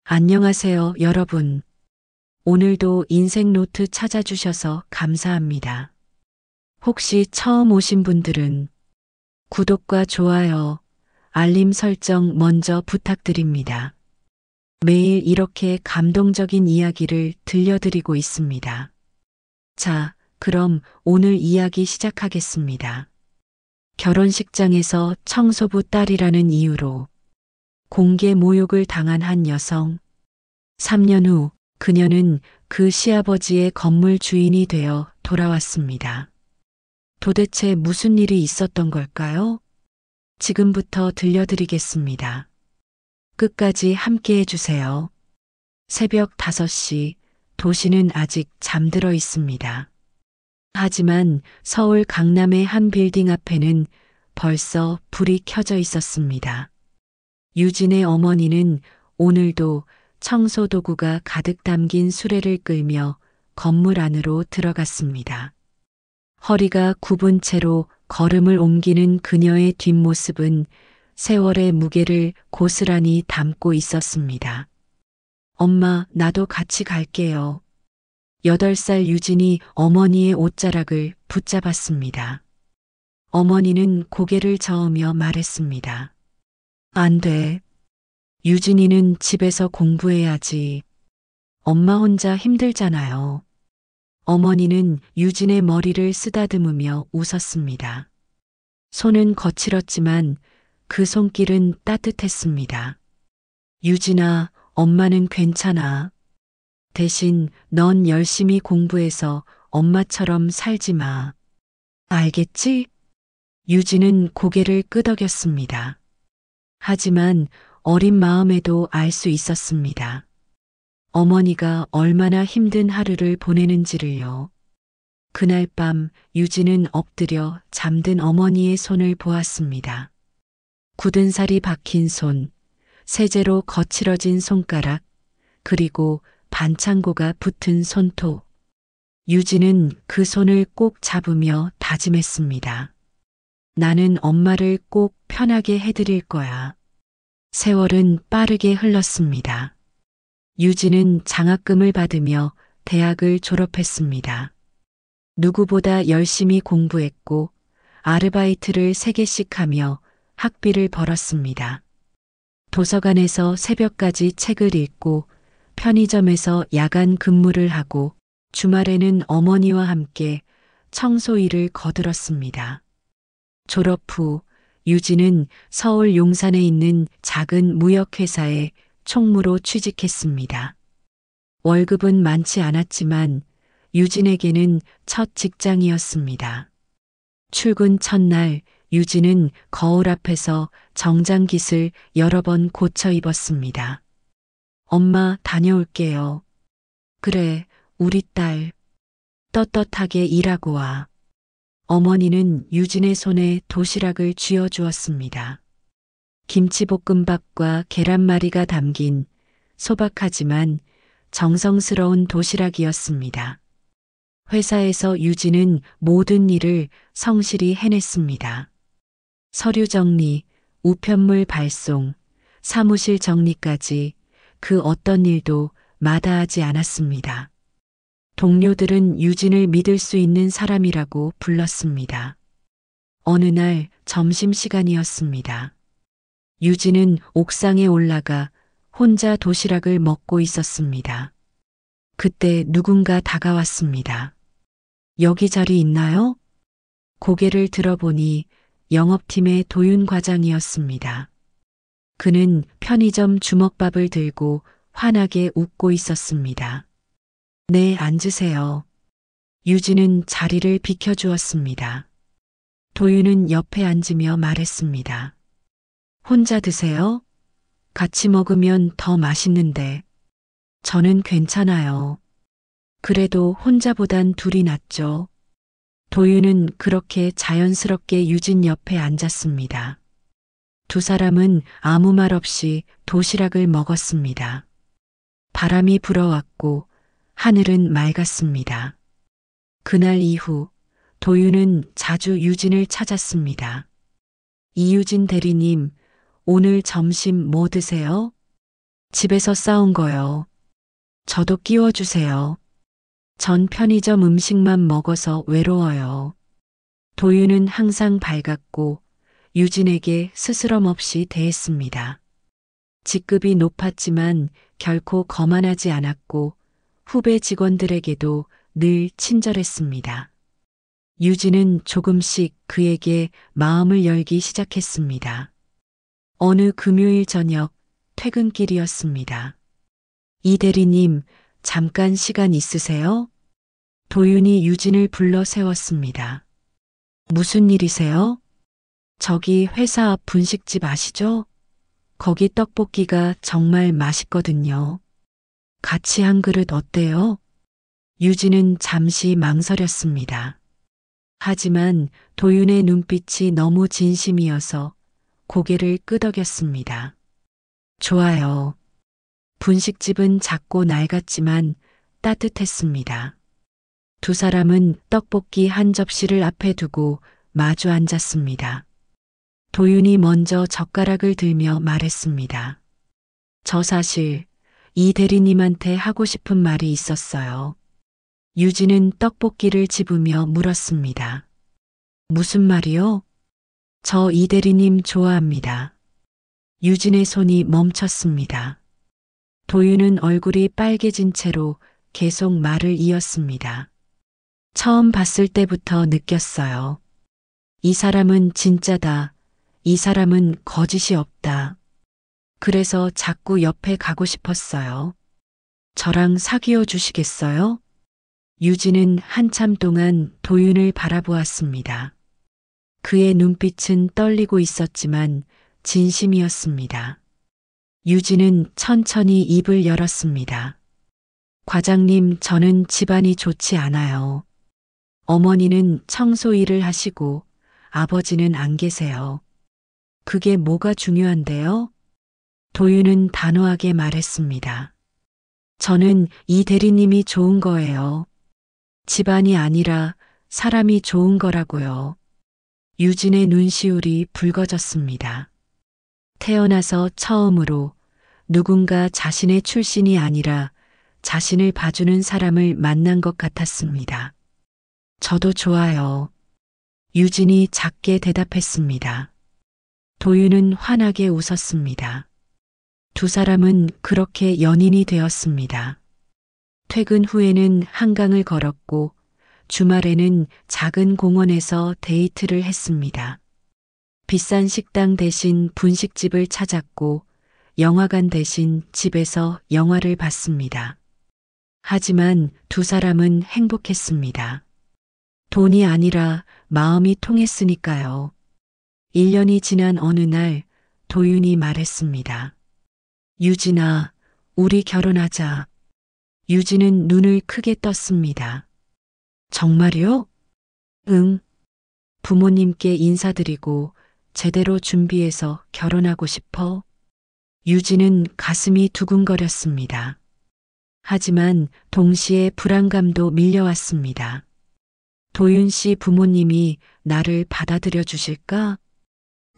안녕하세요, 여러분. 오늘도 인생 노트 찾아주셔서 감사합니다. 혹시 처음 오신 분들은 구독과 좋아요, 알림 설정 먼저 부탁드립니다. 매일 이렇게 감동적인 이야기를 들려드리고 있습니다. 자, 그럼 오늘 이야기 시작하겠습니다. 결혼식장에서 청소부 딸이라는 이유로 공개 모욕을 당한 한 여성. 3년 후 그녀는 그 시아버지의 건물 주인이 되어 돌아왔습니다. 도대체 무슨 일이 있었던 걸까요? 지금부터 들려드리겠습니다. 끝까지 함께 해주세요. 새벽 5시, 도시는 아직 잠들어 있습니다. 하지만 서울 강남의 한 빌딩 앞에는 벌써 불이 켜져 있었습니다. 유진의 어머니는 오늘도 청소 도구가 가득 담긴 수레를 끌며 건물 안으로 들어갔습니다. 허리가 굽은 채로 걸음을 옮기는 그녀의 뒷모습은 세월의 무게를 고스란히 담고 있었습니다. 엄마, 나도 같이 갈게요. 8살 유진이 어머니의 옷자락을 붙잡았습니다. 어머니는 고개를 저으며 말했습니다. 안 돼. 유진이는 집에서 공부해야지. 엄마 혼자 힘들잖아요. 어머니는 유진의 머리를 쓰다듬으며 웃었습니다. 손은 거칠었지만 그 손길은 따뜻했습니다. 유진아, 엄마는 괜찮아. 대신 넌 열심히 공부해서 엄마처럼 살지 마. 알겠지? 유진은 고개를 끄덕였습니다. 하지만 어린 마음에도 알 수 있었습니다. 어머니가 얼마나 힘든 하루를 보내는지를요. 그날 밤 유진은 엎드려 잠든 어머니의 손을 보았습니다. 굳은 살이 박힌 손, 세제로 거칠어진 손가락, 그리고 반창고가 붙은 손톱. 유진은 그 손을 꼭 잡으며 다짐했습니다. 나는 엄마를 꼭 편하게 해드릴 거야. 세월은 빠르게 흘렀습니다. 유진은 장학금을 받으며 대학을 졸업했습니다. 누구보다 열심히 공부했고 아르바이트를 3개씩 하며 학비를 벌었습니다. 도서관에서 새벽까지 책을 읽고 편의점에서 야간 근무를 하고 주말에는 어머니와 함께 청소 일을 거들었습니다. 졸업 후 유진은 서울 용산에 있는 작은 무역회사에 총무로 취직했습니다. 월급은 많지 않았지만 유진에게는 첫 직장이었습니다. 출근 첫날 유진은 거울 앞에서 정장깃을 여러 번 고쳐 입었습니다. 엄마, 다녀올게요. 그래, 우리 딸. 떳떳하게 일하고 와. 어머니는 유진의 손에 도시락을 쥐어주었습니다. 김치볶음밥과 계란말이가 담긴 소박하지만 정성스러운 도시락이었습니다. 회사에서 유진은 모든 일을 성실히 해냈습니다. 서류 정리, 우편물 발송, 사무실 정리까지 그 어떤 일도 마다하지 않았습니다. 동료들은 유진을 믿을 수 있는 사람이라고 불렀습니다. 어느 날 점심시간이었습니다. 유진은 옥상에 올라가 혼자 도시락을 먹고 있었습니다. 그때 누군가 다가왔습니다. 여기 자리 있나요? 고개를 들어보니 영업팀의 도윤 과장이었습니다. 그는 편의점 주먹밥을 들고 환하게 웃고 있었습니다. 네, 앉으세요. 유진은 자리를 비켜주었습니다. 도윤은 옆에 앉으며 말했습니다. 혼자 드세요? 같이 먹으면 더 맛있는데. 저는 괜찮아요. 그래도 혼자보단 둘이 낫죠. 도윤은 그렇게 자연스럽게 유진 옆에 앉았습니다. 두 사람은 아무 말 없이 도시락을 먹었습니다. 바람이 불어왔고 하늘은 맑았습니다. 그날 이후 도윤은 자주 유진을 찾았습니다. 이유진 대리님, 오늘 점심 뭐 드세요? 집에서 싸운 거요. 저도 끼워주세요. 전 편의점 음식만 먹어서 외로워요. 도윤은 항상 밝았고 유진에게 스스럼 없이 대했습니다. 직급이 높았지만 결코 거만하지 않았고 후배 직원들에게도 늘 친절했습니다. 유진은 조금씩 그에게 마음을 열기 시작했습니다. 어느 금요일 저녁 퇴근길이었습니다. 이 대리님, 잠깐 시간 있으세요? 도윤이 유진을 불러 세웠습니다. 무슨 일이세요? 저기 회사 앞 분식집 아시죠? 거기 떡볶이가 정말 맛있거든요. 같이 한 그릇 어때요? 유진은 잠시 망설였습니다. 하지만 도윤의 눈빛이 너무 진심이어서 고개를 끄덕였습니다. 좋아요. 분식집은 작고 낡았지만 따뜻했습니다. 두 사람은 떡볶이 한 접시를 앞에 두고 마주 앉았습니다. 도윤이 먼저 젓가락을 들며 말했습니다. 저 사실 이 대리님한테 하고 싶은 말이 있었어요. 유진은 떡볶이를 집으며 물었습니다. 무슨 말이요? 저 이 대리님 좋아합니다. 유진의 손이 멈췄습니다. 도윤은 얼굴이 빨개진 채로 계속 말을 이었습니다. 처음 봤을 때부터 느꼈어요. 이 사람은 진짜다. 이 사람은 거짓이 없다. 그래서 자꾸 옆에 가고 싶었어요. 저랑 사귀어 주시겠어요? 유진은 한참 동안 도윤을 바라보았습니다. 그의 눈빛은 떨리고 있었지만 진심이었습니다. 유진은 천천히 입을 열었습니다. 과장님, 저는 집안이 좋지 않아요. 어머니는 청소 일을 하시고 아버지는 안 계세요. 그게 뭐가 중요한데요? 도윤은 단호하게 말했습니다. 저는 이 대리님이 좋은 거예요. 집안이 아니라 사람이 좋은 거라고요. 유진의 눈시울이 붉어졌습니다. 태어나서 처음으로 누군가 자신의 출신이 아니라 자신을 봐주는 사람을 만난 것 같았습니다. 저도 좋아요. 유진이 작게 대답했습니다. 도윤은 환하게 웃었습니다. 두 사람은 그렇게 연인이 되었습니다. 퇴근 후에는 한강을 걸었고 주말에는 작은 공원에서 데이트를 했습니다. 비싼 식당 대신 분식집을 찾았고 영화관 대신 집에서 영화를 봤습니다. 하지만 두 사람은 행복했습니다. 돈이 아니라 마음이 통했으니까요. 1년이 지난 어느 날 도윤이 말했습니다. 유진아, 우리 결혼하자. 유진은 눈을 크게 떴습니다. 정말요? 응. 부모님께 인사드리고 제대로 준비해서 결혼하고 싶어. 유진은 가슴이 두근거렸습니다. 하지만 동시에 불안감도 밀려왔습니다. 도윤 씨 부모님이 나를 받아들여 주실까?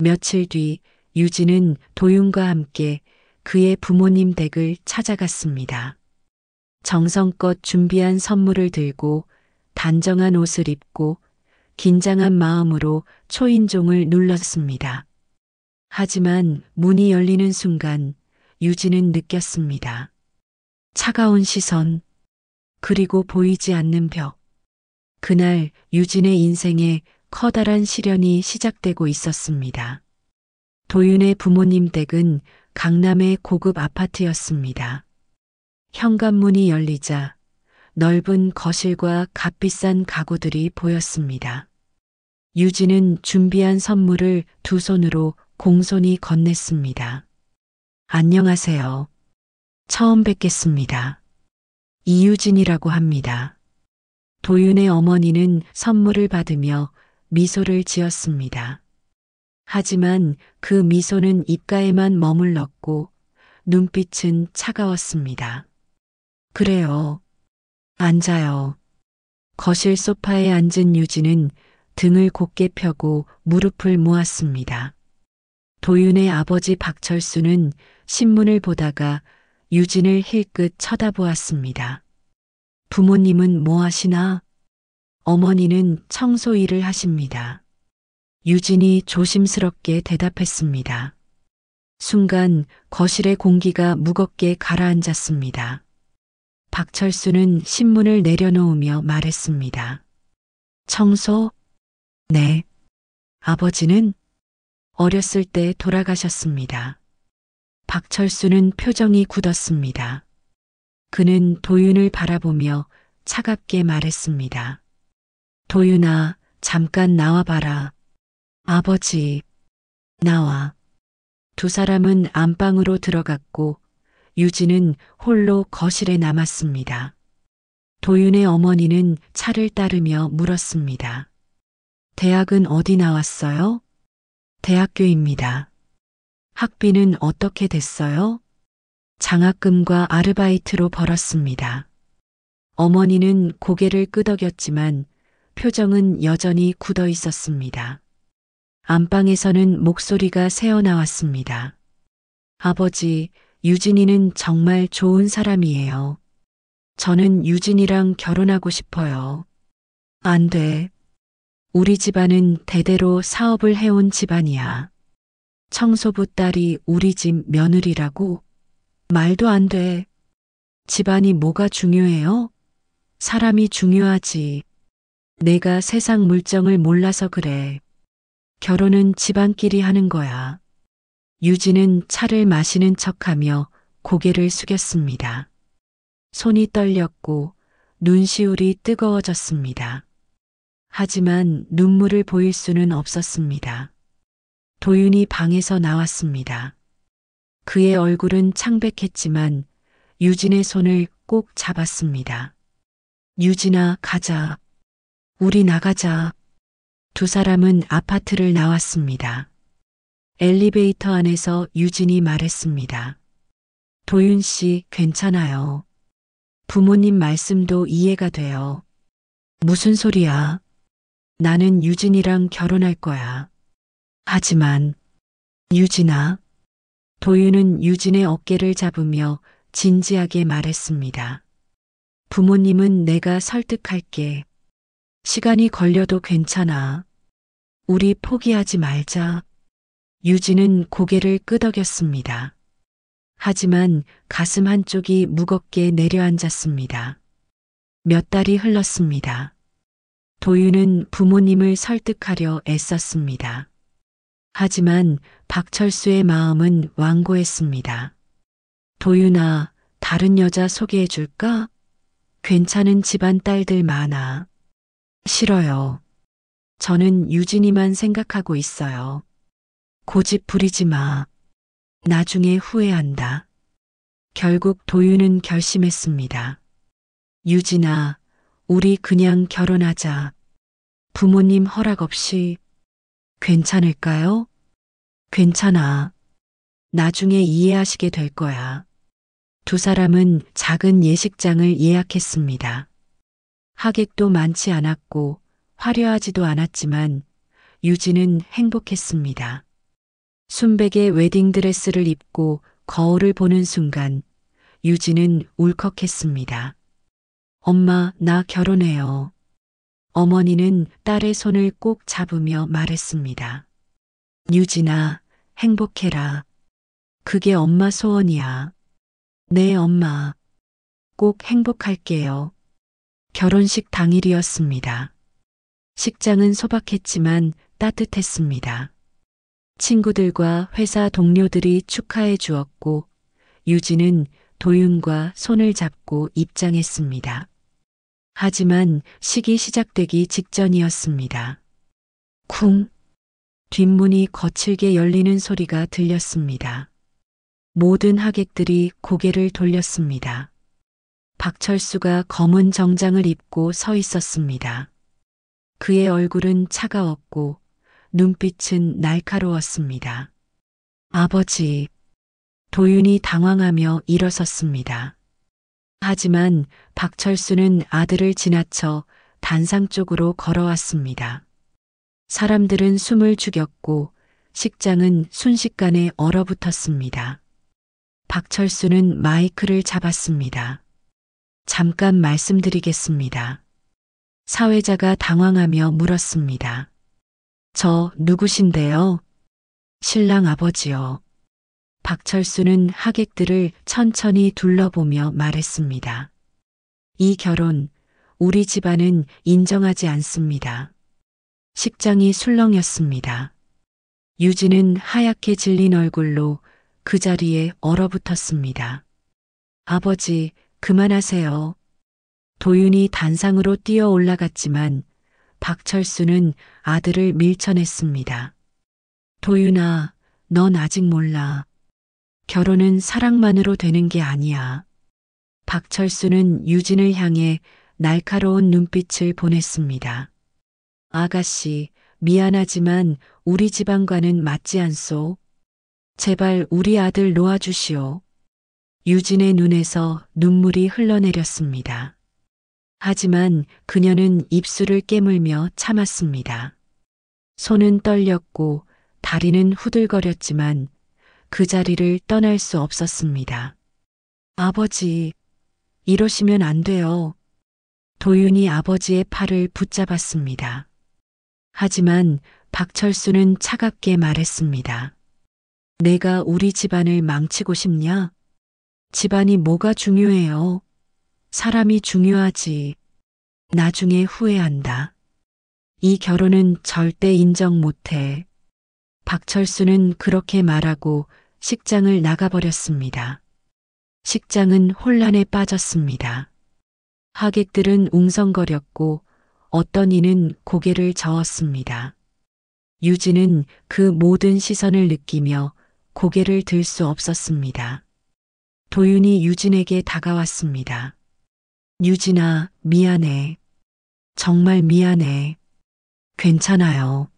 며칠 뒤 유진은 도윤과 함께 그의 부모님 댁을 찾아갔습니다. 정성껏 준비한 선물을 들고 단정한 옷을 입고 긴장한 마음으로 초인종을 눌렀습니다. 하지만 문이 열리는 순간 유진은 느꼈습니다. 차가운 시선, 그리고 보이지 않는 벽. 그날 유진의 인생에 커다란 시련이 시작되고 있었습니다. 도윤의 부모님 댁은 강남의 고급 아파트였습니다. 현관문이 열리자 넓은 거실과 값비싼 가구들이 보였습니다. 유진은 준비한 선물을 두 손으로 공손히 건넸습니다. 안녕하세요. 처음 뵙겠습니다. 이유진이라고 합니다. 도윤의 어머니는 선물을 받으며 미소를 지었습니다. 하지만 그 미소는 입가에만 머물렀고 눈빛은 차가웠습니다. 그래요. 앉아요. 거실 소파에 앉은 유진은 등을 곧게 펴고 무릎을 모았습니다. 도윤의 아버지 박철수는 신문을 보다가 유진을 힐끗 쳐다보았습니다. 부모님은 뭐 하시나? 어머니는 청소 일을 하십니다. 유진이 조심스럽게 대답했습니다. 순간 거실의 공기가 무겁게 가라앉았습니다. 박철수는 신문을 내려놓으며 말했습니다. 청소? 네. 아버지는 어렸을 때 돌아가셨습니다. 박철수는 표정이 굳었습니다. 그는 도윤을 바라보며 차갑게 말했습니다. 도윤아, 잠깐 나와봐라. 아버지, 나와. 두 사람은 안방으로 들어갔고 유진은 홀로 거실에 남았습니다. 도윤의 어머니는 차를 따르며 물었습니다. 대학은 어디 나왔어요? 대학교입니다. 학비는 어떻게 됐어요? 장학금과 아르바이트로 벌었습니다. 어머니는 고개를 끄덕였지만 표정은 여전히 굳어 있었습니다. 안방에서는 목소리가 새어나왔습니다. 아버지, 유진이는 정말 좋은 사람이에요. 저는 유진이랑 결혼하고 싶어요. 안 돼. 우리 집안은 대대로 사업을 해온 집안이야. 청소부 딸이 우리 집 며느리라고? 말도 안 돼. 집안이 뭐가 중요해요? 사람이 중요하지. 내가 세상 물정을 몰라서 그래. 결혼은 집안끼리 하는 거야. 유진은 차를 마시는 척하며 고개를 숙였습니다. 손이 떨렸고 눈시울이 뜨거워졌습니다. 하지만 눈물을 보일 수는 없었습니다. 도윤이 방에서 나왔습니다. 그의 얼굴은 창백했지만 유진의 손을 꼭 잡았습니다. 유진아, 가자. 우리 나가자. 두 사람은 아파트를 나왔습니다. 엘리베이터 안에서 유진이 말했습니다. 도윤 씨, 괜찮아요. 부모님 말씀도 이해가 돼요. 무슨 소리야? 나는 유진이랑 결혼할 거야. 하지만, 유진아. 도윤은 유진의 어깨를 잡으며 진지하게 말했습니다. 부모님은 내가 설득할게. 시간이 걸려도 괜찮아. 우리 포기하지 말자. 유진은 고개를 끄덕였습니다. 하지만 가슴 한쪽이 무겁게 내려앉았습니다. 몇 달이 흘렀습니다. 도윤은 부모님을 설득하려 애썼습니다. 하지만 박철수의 마음은 완고했습니다. 도윤아, 다른 여자 소개해 줄까? 괜찮은 집안 딸들 많아. 싫어요. 저는 유진이만 생각하고 있어요. 고집 부리지 마. 나중에 후회한다. 결국 도윤은 결심했습니다. 유진아, 우리 그냥 결혼하자. 부모님 허락 없이. 괜찮을까요? 괜찮아. 나중에 이해하시게 될 거야. 두 사람은 작은 예식장을 예약했습니다. 하객도 많지 않았고 화려하지도 않았지만 유진은 행복했습니다. 순백의 웨딩드레스를 입고 거울을 보는 순간 유진은 울컥했습니다. 엄마, 나 결혼해요. 어머니는 딸의 손을 꼭 잡으며 말했습니다. 유진아, 행복해라. 그게 엄마 소원이야. 네, 엄마. 꼭 행복할게요. 결혼식 당일이었습니다. 식장은 소박했지만 따뜻했습니다. 친구들과 회사 동료들이 축하해 주었고 유진은 도윤과 손을 잡고 입장했습니다. 하지만 식이 시작되기 직전이었습니다. 쿵! 뒷문이 거칠게 열리는 소리가 들렸습니다. 모든 하객들이 고개를 돌렸습니다. 박철수가 검은 정장을 입고 서 있었습니다. 그의 얼굴은 차가웠고 눈빛은 날카로웠습니다. 아버지. 도윤이 당황하며 일어섰습니다. 하지만 박철수는 아들을 지나쳐 단상 쪽으로 걸어왔습니다. 사람들은 숨을 죽였고 식장은 순식간에 얼어붙었습니다. 박철수는 마이크를 잡았습니다. 잠깐 말씀드리겠습니다. 사회자가 당황하며 물었습니다. 저 누구신데요? 신랑 아버지요. 박철수는 하객들을 천천히 둘러보며 말했습니다. 이 결혼, 우리 집안은 인정하지 않습니다. 식장이 술렁였습니다. 유진은 하얗게 질린 얼굴로 그 자리에 얼어붙었습니다. 아버지, 그만하세요. 도윤이 단상으로 뛰어 올라갔지만 박철수는 아들을 밀쳐냈습니다. 도윤아, 넌 아직 몰라. 결혼은 사랑만으로 되는 게 아니야. 박철수는 유진을 향해 날카로운 눈빛을 보냈습니다. 아가씨, 미안하지만 우리 집안과는 맞지 않소. 제발 우리 아들 놓아주시오. 유진의 눈에서 눈물이 흘러내렸습니다. 하지만 그녀는 입술을 깨물며 참았습니다. 손은 떨렸고 다리는 후들거렸지만 그 자리를 떠날 수 없었습니다. 아버지, 이러시면 안 돼요. 도윤이 아버지의 팔을 붙잡았습니다. 하지만 박철수는 차갑게 말했습니다. 내가 우리 집안을 망치고 싶냐? 집안이 뭐가 중요해요? 사람이 중요하지. 나중에 후회한다. 이 결혼은 절대 인정 못해. 박철수는 그렇게 말하고 식장을 나가버렸습니다. 식장은 혼란에 빠졌습니다. 하객들은 웅성거렸고 어떤 이는 고개를 저었습니다. 유진은 그 모든 시선을 느끼며 고개를 들 수 없었습니다. 도윤이 유진에게 다가왔습니다. 유진아, 미안해. 정말 미안해. 괜찮아요.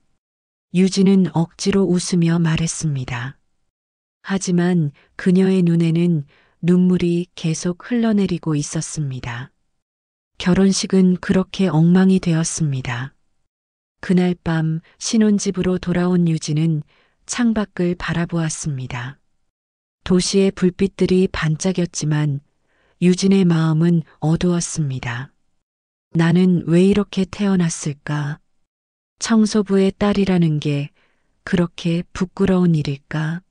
유진은 억지로 웃으며 말했습니다. 하지만 그녀의 눈에는 눈물이 계속 흘러내리고 있었습니다. 결혼식은 그렇게 엉망이 되었습니다. 그날 밤 신혼집으로 돌아온 유진은 창밖을 바라보았습니다. 도시의 불빛들이 반짝였지만 유진의 마음은 어두웠습니다. 나는 왜 이렇게 태어났을까? 청소부의 딸이라는 게 그렇게 부끄러운 일일까?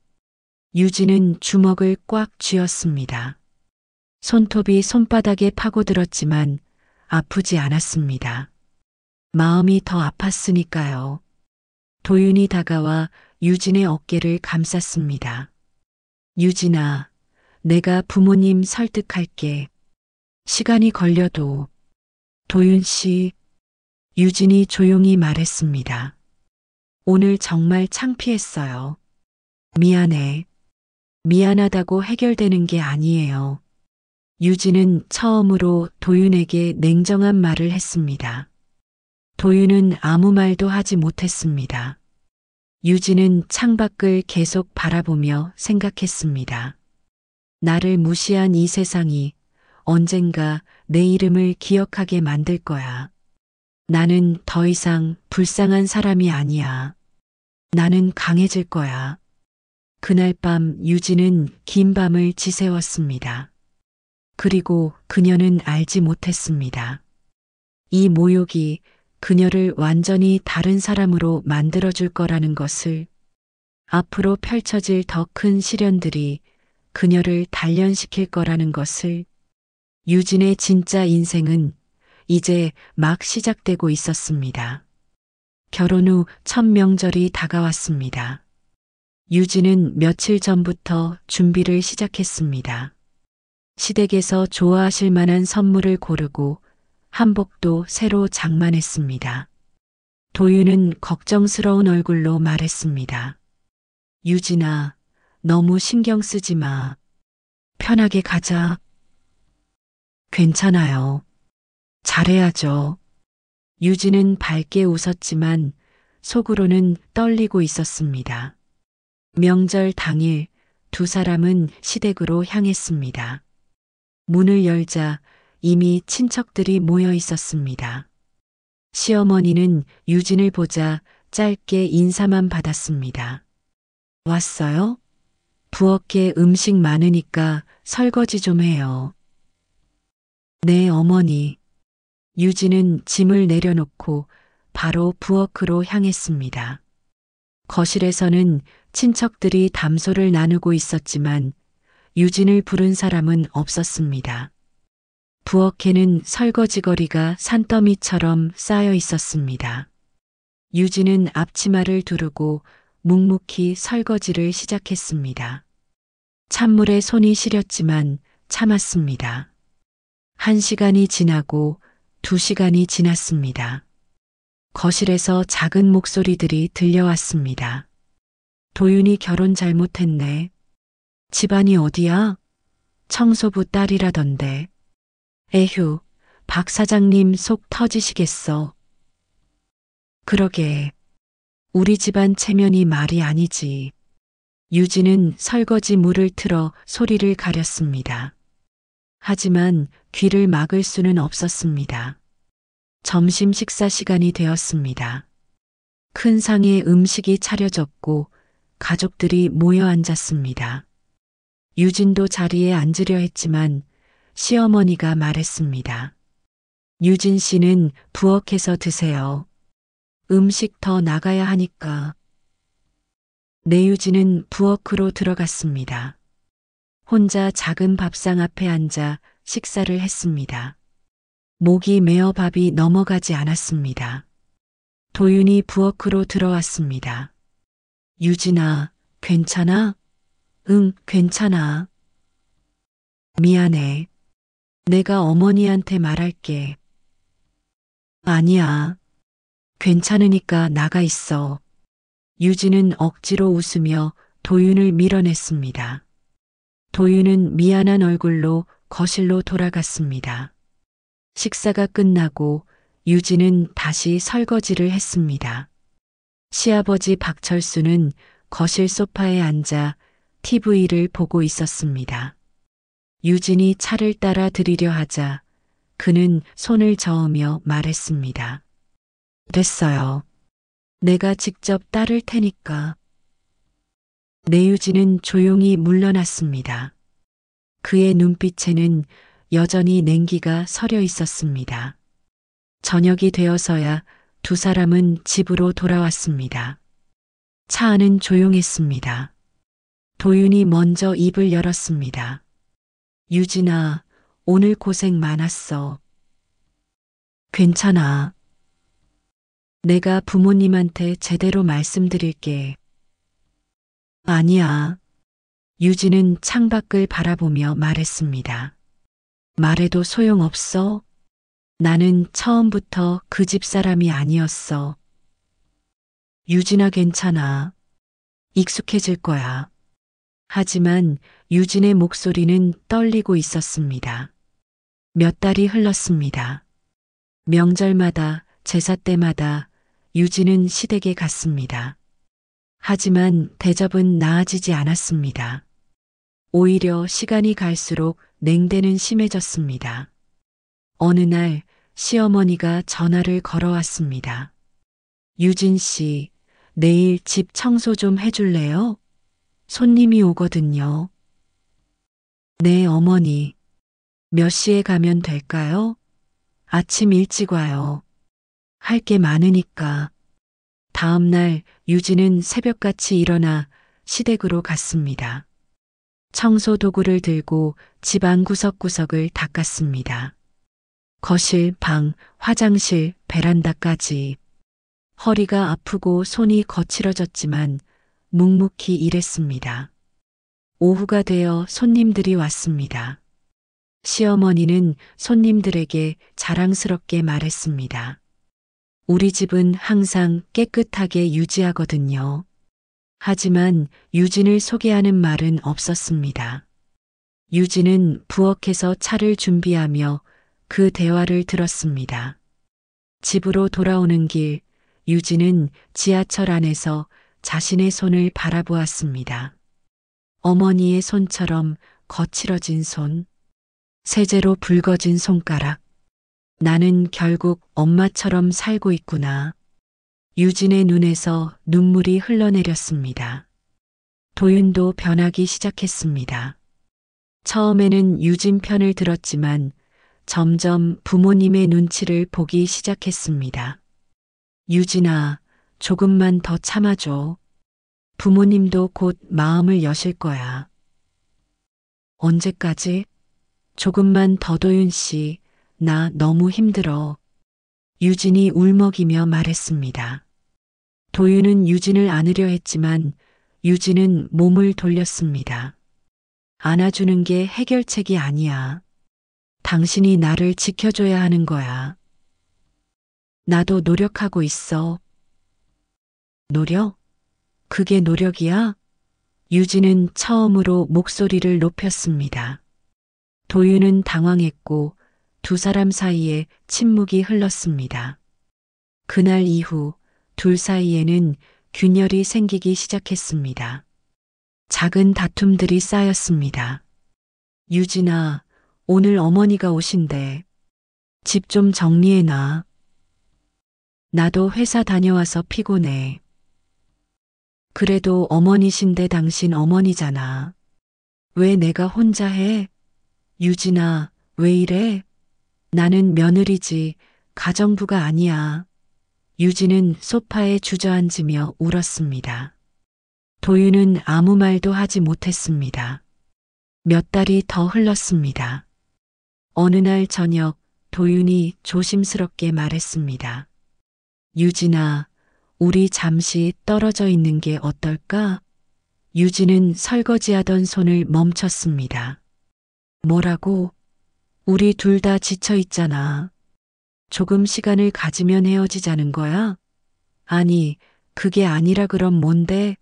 유진은 주먹을 꽉 쥐었습니다. 손톱이 손바닥에 파고들었지만 아프지 않았습니다. 마음이 더 아팠으니까요. 도윤이 다가와 유진의 어깨를 감쌌습니다. 유진아, 내가 부모님 설득할게. 시간이 걸려도. 도윤 씨, 유진이 조용히 말했습니다. 오늘 정말 창피했어요. 미안해. 미안하다고 해결되는 게 아니에요. 유진은 처음으로 도윤에게 냉정한 말을 했습니다. 도윤은 아무 말도 하지 못했습니다. 유진은 창밖을 계속 바라보며 생각했습니다. 나를 무시한 이 세상이 언젠가 내 이름을 기억하게 만들 거야. 나는 더 이상 불쌍한 사람이 아니야. 나는 강해질 거야. 그날 밤 유진은 긴 밤을 지새웠습니다. 그리고 그녀는 알지 못했습니다. 이 모욕이 그녀를 완전히 다른 사람으로 만들어줄 거라는 것을, 앞으로 펼쳐질 더 큰 시련들이 그녀를 단련시킬 거라는 것을. 유진의 진짜 인생은 이제 막 시작되고 있었습니다. 결혼 후 첫 명절이 다가왔습니다. 유진은 며칠 전부터 준비를 시작했습니다. 시댁에서 좋아하실 만한 선물을 고르고 한복도 새로 장만했습니다. 도윤은 걱정스러운 얼굴로 말했습니다. 유진아, 너무 신경 쓰지 마. 편하게 가자. 괜찮아요. 잘해야죠. 유진은 밝게 웃었지만 속으로는 떨리고 있었습니다. 명절 당일 두 사람은 시댁으로 향했습니다. 문을 열자 이미 친척들이 모여 있었습니다. 시어머니는 유진을 보자 짧게 인사만 받았습니다. 왔어요? 부엌에 음식 많으니까 설거지 좀 해요. 네, 어머니. 유진은 짐을 내려놓고 바로 부엌으로 향했습니다. 거실에서는 친척들이 담소를 나누고 있었지만 유진을 부른 사람은 없었습니다. 부엌에는 설거지거리가 산더미처럼 쌓여 있었습니다. 유진은 앞치마를 두르고 묵묵히 설거지를 시작했습니다. 찬물에 손이 시렸지만 참았습니다. 1시간이 지나고 2시간이 지났습니다. 거실에서 작은 목소리들이 들려왔습니다. 도윤이 결혼 잘못했네. 집안이 어디야? 청소부 딸이라던데. 에휴, 박 사장님 속 터지시겠어. 그러게. 우리 집안 체면이 말이 아니지. 유진은 설거지 물을 틀어 소리를 가렸습니다. 하지만 귀를 막을 수는 없었습니다. 점심 식사 시간이 되었습니다. 큰 상에 음식이 차려졌고 가족들이 모여 앉았습니다. 유진도 자리에 앉으려 했지만 시어머니가 말했습니다. 유진 씨는 부엌에서 드세요. 음식 더 나가야 하니까. 내유진은 부엌으로 들어갔습니다. 혼자 작은 밥상 앞에 앉아 식사를 했습니다. 목이 메어 밥이 넘어가지 않았습니다. 도윤이 부엌으로 들어왔습니다. 유진아, 괜찮아? 응, 괜찮아. 미안해. 내가 어머니한테 말할게. 아니야. 괜찮으니까 나가 있어. 유진은 억지로 웃으며 도윤을 밀어냈습니다. 도윤은 미안한 얼굴로 거실로 돌아갔습니다. 식사가 끝나고 유진은 다시 설거지를 했습니다. 시아버지 박철수는 거실 소파에 앉아 TV를 보고 있었습니다. 유진이 차를 따라 드리려 하자 그는 손을 저으며 말했습니다. 됐어요. 내가 직접 따를 테니까. 내유진은 조용히 물러났습니다. 그의 눈빛에는 여전히 냉기가 서려 있었습니다. 저녁이 되어서야 두 사람은 집으로 돌아왔습니다. 차 안은 조용했습니다. 도윤이 먼저 입을 열었습니다. 유진아, 오늘 고생 많았어. 괜찮아. 내가 부모님한테 제대로 말씀드릴게. 아니야. 유진은 창밖을 바라보며 말했습니다. 말해도 소용없어. 나는 처음부터 그 집 사람이 아니었어. 유진아, 괜찮아. 익숙해질 거야. 하지만 유진의 목소리는 떨리고 있었습니다. 몇 달이 흘렀습니다. 명절마다 제사 때마다 유진은 시댁에 갔습니다. 하지만 대접은 나아지지 않았습니다. 오히려 시간이 갈수록 냉대는 심해졌습니다. 어느 날 시어머니가 전화를 걸어왔습니다. 유진 씨, 내일 집 청소 좀 해줄래요? 손님이 오거든요. 네, 어머니. 몇 시에 가면 될까요? 아침 일찍 와요. 할 게 많으니까. 다음 날 유진은 새벽같이 일어나 시댁으로 갔습니다. 청소 도구를 들고 집안 구석구석을 닦았습니다. 거실, 방, 화장실, 베란다까지. 허리가 아프고 손이 거칠어졌지만 묵묵히 일했습니다. 오후가 되어 손님들이 왔습니다. 시어머니는 손님들에게 자랑스럽게 말했습니다. 우리 집은 항상 깨끗하게 유지하거든요. 하지만 유진을 소개하는 말은 없었습니다. 유진은 부엌에서 차를 준비하며 그 대화를 들었습니다. 집으로 돌아오는 길, 유진은 지하철 안에서 자신의 손을 바라보았습니다. 어머니의 손처럼 거칠어진 손, 세제로 붉어진 손가락. 나는 결국 엄마처럼 살고 있구나. 유진의 눈에서 눈물이 흘러내렸습니다. 도윤도 변하기 시작했습니다. 처음에는 유진 편을 들었지만 점점 부모님의 눈치를 보기 시작했습니다. 유진아, 조금만 더 참아줘. 부모님도 곧 마음을 여실 거야. 언제까지? 조금만 더 도윤 씨, 나 너무 힘들어. 유진이 울먹이며 말했습니다. 도윤은 유진을 안으려 했지만 유진은 몸을 돌렸습니다. 안아주는 게 해결책이 아니야. 당신이 나를 지켜줘야 하는 거야. 나도 노력하고 있어. 노력? 그게 노력이야? 유진은 처음으로 목소리를 높였습니다. 도윤은 당황했고 두 사람 사이에 침묵이 흘렀습니다. 그날 이후 둘 사이에는 균열이 생기기 시작했습니다. 작은 다툼들이 쌓였습니다. 유진아, 오늘 어머니가 오신대. 집 좀 정리해놔. 나도 회사 다녀와서 피곤해. 그래도 어머니신데 당신 어머니잖아. 왜 내가 혼자 해? 유진아, 왜 이래? 나는 며느리지 가정부가 아니야. 유진은 소파에 주저앉으며 울었습니다. 도윤은 아무 말도 하지 못했습니다. 몇 달이 더 흘렀습니다. 어느 날 저녁 도윤이 조심스럽게 말했습니다. 유진아, 우리 잠시 떨어져 있는 게 어떨까? 유진은 설거지하던 손을 멈췄습니다. 뭐라고? 우리 둘 다 지쳐 있잖아. 조금 시간을 가지면 헤어지자는 거야? 아니, 그게 아니라 그럼 뭔데?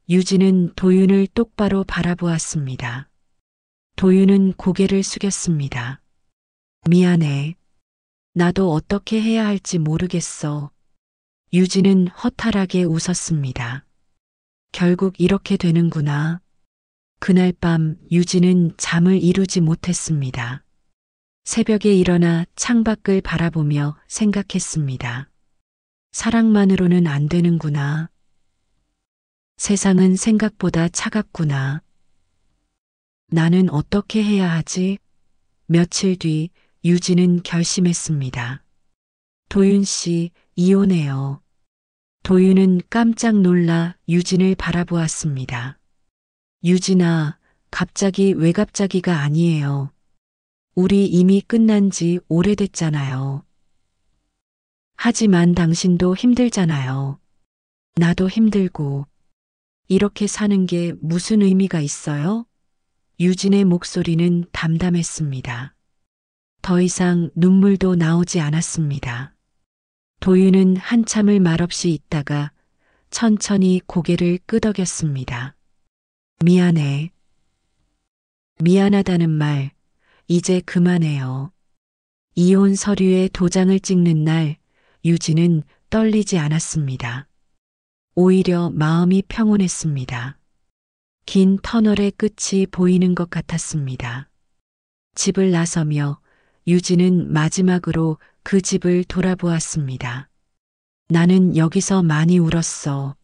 유진은 도윤을 똑바로 바라보았습니다. 도윤은 고개를 숙였습니다. 미안해. 나도 어떻게 해야 할지 모르겠어. 유진은 허탈하게 웃었습니다. 결국 이렇게 되는구나. 그날 밤 유진은 잠을 이루지 못했습니다. 새벽에 일어나 창밖을 바라보며 생각했습니다. 사랑만으로는 안 되는구나. 세상은 생각보다 차갑구나. 나는 어떻게 해야 하지? 며칠 뒤 유진은 결심했습니다. 도윤 씨, 이혼해요. 도윤은 깜짝 놀라 유진을 바라보았습니다. 유진아, 갑자기 왜 갑자기가 아니에요. 우리 이미 끝난 지 오래됐잖아요. 하지만 당신도 힘들잖아요. 나도 힘들고. 이렇게 사는 게 무슨 의미가 있어요? 유진의 목소리는 담담했습니다. 더 이상 눈물도 나오지 않았습니다. 도윤은 한참을 말없이 있다가 천천히 고개를 끄덕였습니다. 미안해. 미안하다는 말, 이제 그만해요. 이혼 서류에 도장을 찍는 날, 유진은 떨리지 않았습니다. 오히려 마음이 평온했습니다. 긴 터널의 끝이 보이는 것 같았습니다. 집을 나서며 유진은 마지막으로 그 집을 돌아보았습니다. 나는 여기서 많이 울었어.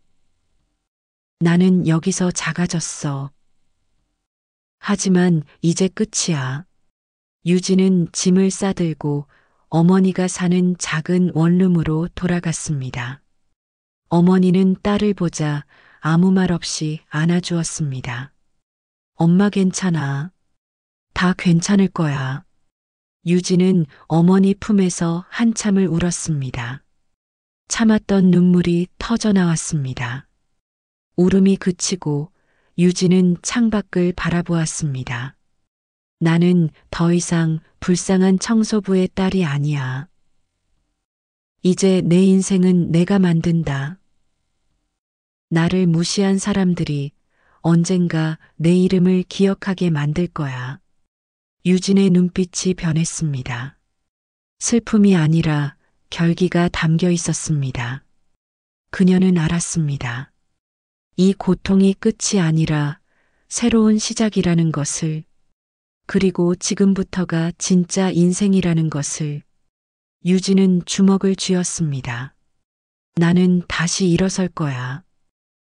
나는 여기서 작아졌어. 하지만 이제 끝이야. 유진은 짐을 싸들고 어머니가 사는 작은 원룸으로 돌아갔습니다. 어머니는 딸을 보자 아무 말 없이 안아주었습니다. 엄마 괜찮아. 다 괜찮을 거야. 유진은 어머니 품에서 한참을 울었습니다. 참았던 눈물이 터져 나왔습니다. 울음이 그치고 유진은 창밖을 바라보았습니다. 나는 더 이상 불쌍한 청소부의 딸이 아니야. 이제 내 인생은 내가 만든다. 나를 무시한 사람들이 언젠가 내 이름을 기억하게 만들 거야. 유진의 눈빛이 변했습니다. 슬픔이 아니라 결기가 담겨 있었습니다. 그녀는 알았습니다. 이 고통이 끝이 아니라 새로운 시작이라는 것을, 그리고 지금부터가 진짜 인생이라는 것을. 유진은 주먹을 쥐었습니다. 나는 다시 일어설 거야.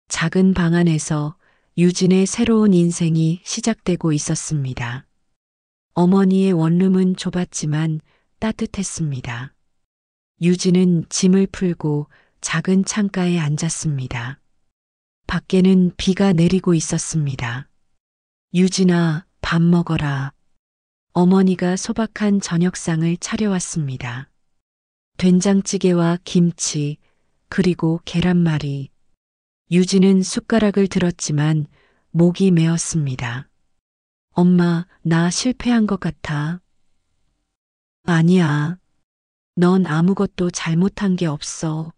작은 방 안에서 유진의 새로운 인생이 시작되고 있었습니다. 어머니의 원룸은 좁았지만 따뜻했습니다. 유진은 짐을 풀고 작은 창가에 앉았습니다. 밖에는 비가 내리고 있었습니다. 유진아, 밥 먹어라. 어머니가 소박한 저녁상을 차려왔습니다. 된장찌개와 김치, 그리고 계란말이. 유진은 숟가락을 들었지만 목이 메었습니다. 엄마, 나 실패한 것 같아. 아니야. 넌 아무것도 잘못한 게 없어.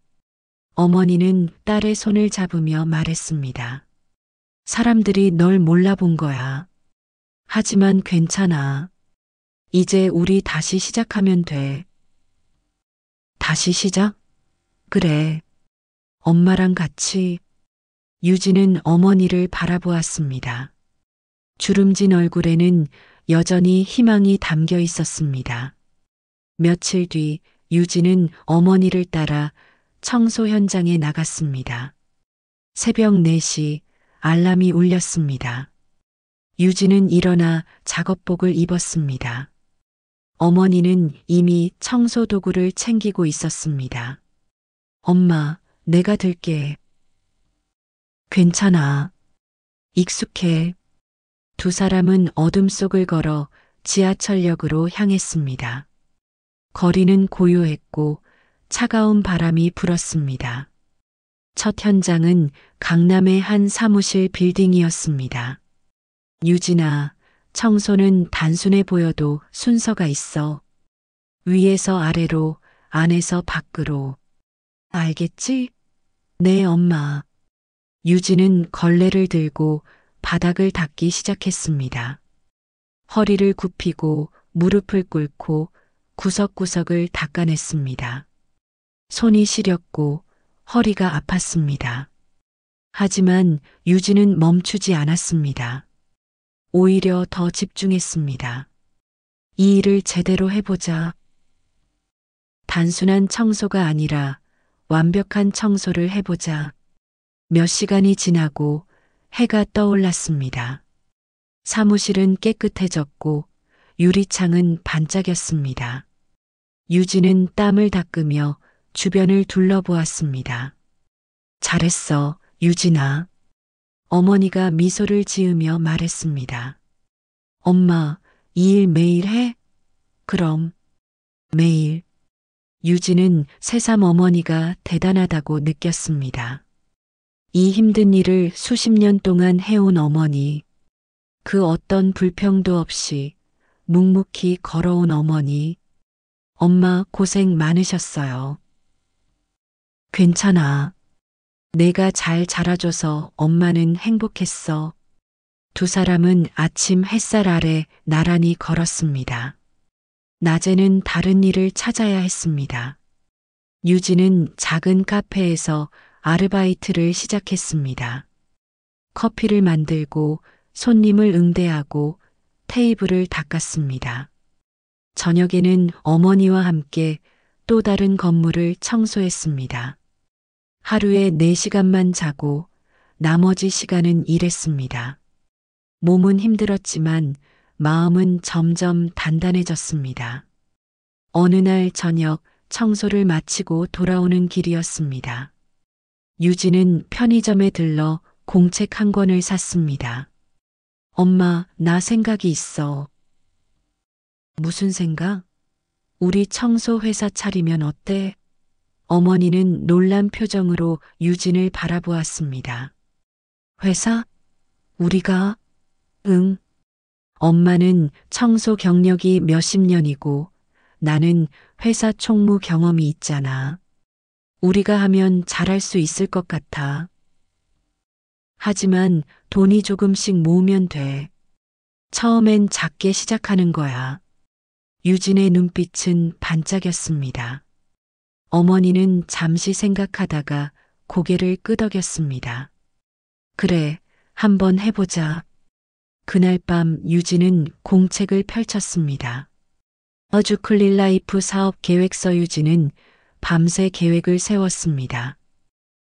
어머니는 딸의 손을 잡으며 말했습니다. 사람들이 널 몰라본 거야. 하지만 괜찮아. 이제 우리 다시 시작하면 돼. 다시 시작? 그래. 엄마랑 같이. 유진은 어머니를 바라보았습니다. 주름진 얼굴에는 여전히 희망이 담겨 있었습니다. 며칠 뒤 유진은 어머니를 따라 청소 현장에 나갔습니다. 새벽 4시 알람이 울렸습니다. 유진은 일어나 작업복을 입었습니다. 어머니는 이미 청소 도구를 챙기고 있었습니다. 엄마, 내가 들게. 괜찮아. 익숙해. 두 사람은 어둠 속을 걸어 지하철역으로 향했습니다. 거리는 고요했고 차가운 바람이 불었습니다. 첫 현장은 강남의 한 사무실 빌딩이었습니다. 유진아, 청소는 단순해 보여도 순서가 있어. 위에서 아래로, 안에서 밖으로. 알겠지? 네, 엄마. 유진은 걸레를 들고 바닥을 닦기 시작했습니다. 허리를 굽히고 무릎을 꿇고 구석구석을 닦아냈습니다. 손이 시렸고 허리가 아팠습니다. 하지만 유진은 멈추지 않았습니다. 오히려 더 집중했습니다. 이 일을 제대로 해보자. 단순한 청소가 아니라 완벽한 청소를 해보자. 몇 시간이 지나고 해가 떠올랐습니다. 사무실은 깨끗해졌고 유리창은 반짝였습니다. 유진은 땀을 닦으며 주변을 둘러보았습니다. 잘했어, 유진아. 어머니가 미소를 지으며 말했습니다. 엄마, 이 일 매일 해? 그럼, 매일. 유진은 새삼 어머니가 대단하다고 느꼈습니다. 이 힘든 일을 수십 년 동안 해온 어머니, 그 어떤 불평도 없이 묵묵히 걸어온 어머니, 엄마 고생 많으셨어요. 괜찮아. 내가 잘 자라줘서 엄마는 행복했어. 두 사람은 아침 햇살 아래 나란히 걸었습니다. 낮에는 다른 일을 찾아야 했습니다. 유진은 작은 카페에서 아르바이트를 시작했습니다. 커피를 만들고 손님을 응대하고 테이블을 닦았습니다. 저녁에는 어머니와 함께 또 다른 건물을 청소했습니다. 하루에 4시간만 자고 나머지 시간은 일했습니다. 몸은 힘들었지만 마음은 점점 단단해졌습니다. 어느 날 저녁 청소를 마치고 돌아오는 길이었습니다. 유진은 편의점에 들러 공책 한 권을 샀습니다. 엄마, 나 생각이 있어. 무슨 생각? 우리 청소 회사 차리면 어때? 어머니는 놀란 표정으로 유진을 바라보았습니다. 회사? 우리가? 응. 엄마는 청소 경력이 몇십 년이고 나는 회사 총무 경험이 있잖아. 우리가 하면 잘할 수 있을 것 같아. 하지만 돈이 조금씩 모으면 돼. 처음엔 작게 시작하는 거야. 유진의 눈빛은 반짝였습니다. 어머니는 잠시 생각하다가 고개를 끄덕였습니다. 그래, 한번 해보자. 그날 밤 유진은 공책을 펼쳤습니다. 어주클릴 라이프 사업 계획서. 유진은 밤새 계획을 세웠습니다.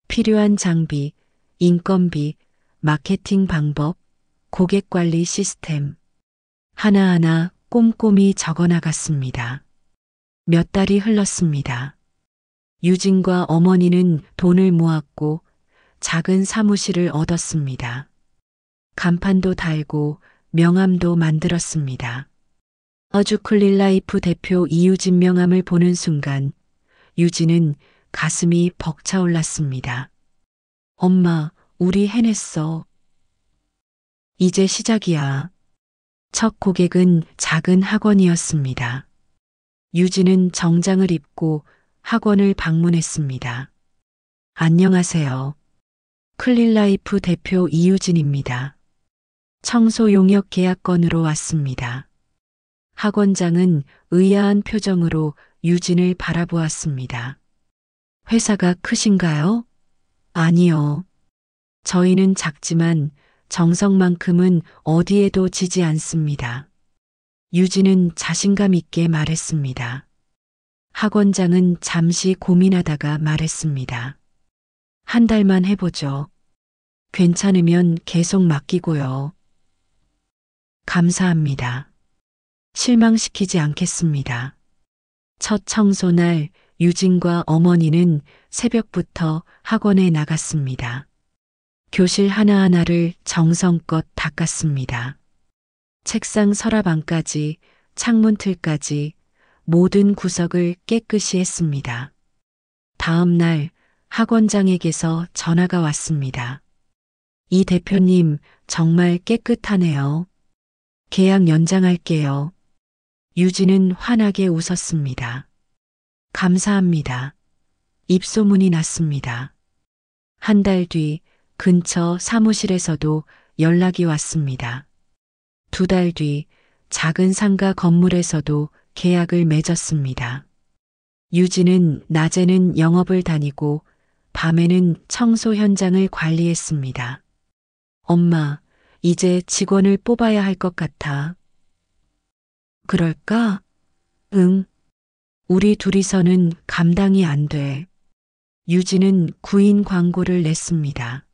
필요한 장비, 인건비, 마케팅 방법, 고객 관리 시스템. 하나하나 꼼꼼히 적어 나갔습니다. 몇 달이 흘렀습니다. 유진과 어머니는 돈을 모았고 작은 사무실을 얻었습니다. 간판도 달고 명함도 만들었습니다. 어주 클린라이프 대표 이유진 명함을 보는 순간 유진은 가슴이 벅차올랐습니다. 엄마, 우리 해냈어. 이제 시작이야. 첫 고객은 작은 학원이었습니다. 유진은 정장을 입고 학원을 방문했습니다. 안녕하세요. 클린라이프 대표 이유진입니다. 청소 용역 계약건으로 왔습니다. 학원장은 의아한 표정으로 유진을 바라보았습니다. 회사가 크신가요? 아니요. 저희는 작지만 정성만큼은 어디에도 지지 않습니다. 유진은 자신감 있게 말했습니다. 학원장은 잠시 고민하다가 말했습니다. 한 달만 해보죠. 괜찮으면 계속 맡기고요. 감사합니다. 실망시키지 않겠습니다. 첫 청소날 유진과 어머니는 새벽부터 학원에 나갔습니다. 교실 하나하나를 정성껏 닦았습니다. 책상 서랍안까지 창문 틀까지 모든 구석을 깨끗이 했습니다. 다음 날 학원장에게서 전화가 왔습니다. 이 대표님 정말 깨끗하네요. 계약 연장할게요. 유진은 환하게 웃었습니다. 감사합니다. 입소문이 났습니다. 한 달 뒤 근처 사무실에서도 연락이 왔습니다. 두 달 뒤 작은 상가 건물에서도 계약을 맺었습니다. 유진은 낮에는 영업을 다니고 밤에는 청소 현장을 관리했습니다. 엄마, 이제 직원을 뽑아야 할 것 같아. 그럴까? 응. 우리 둘이서는 감당이 안 돼. 유진은 구인 광고를 냈습니다.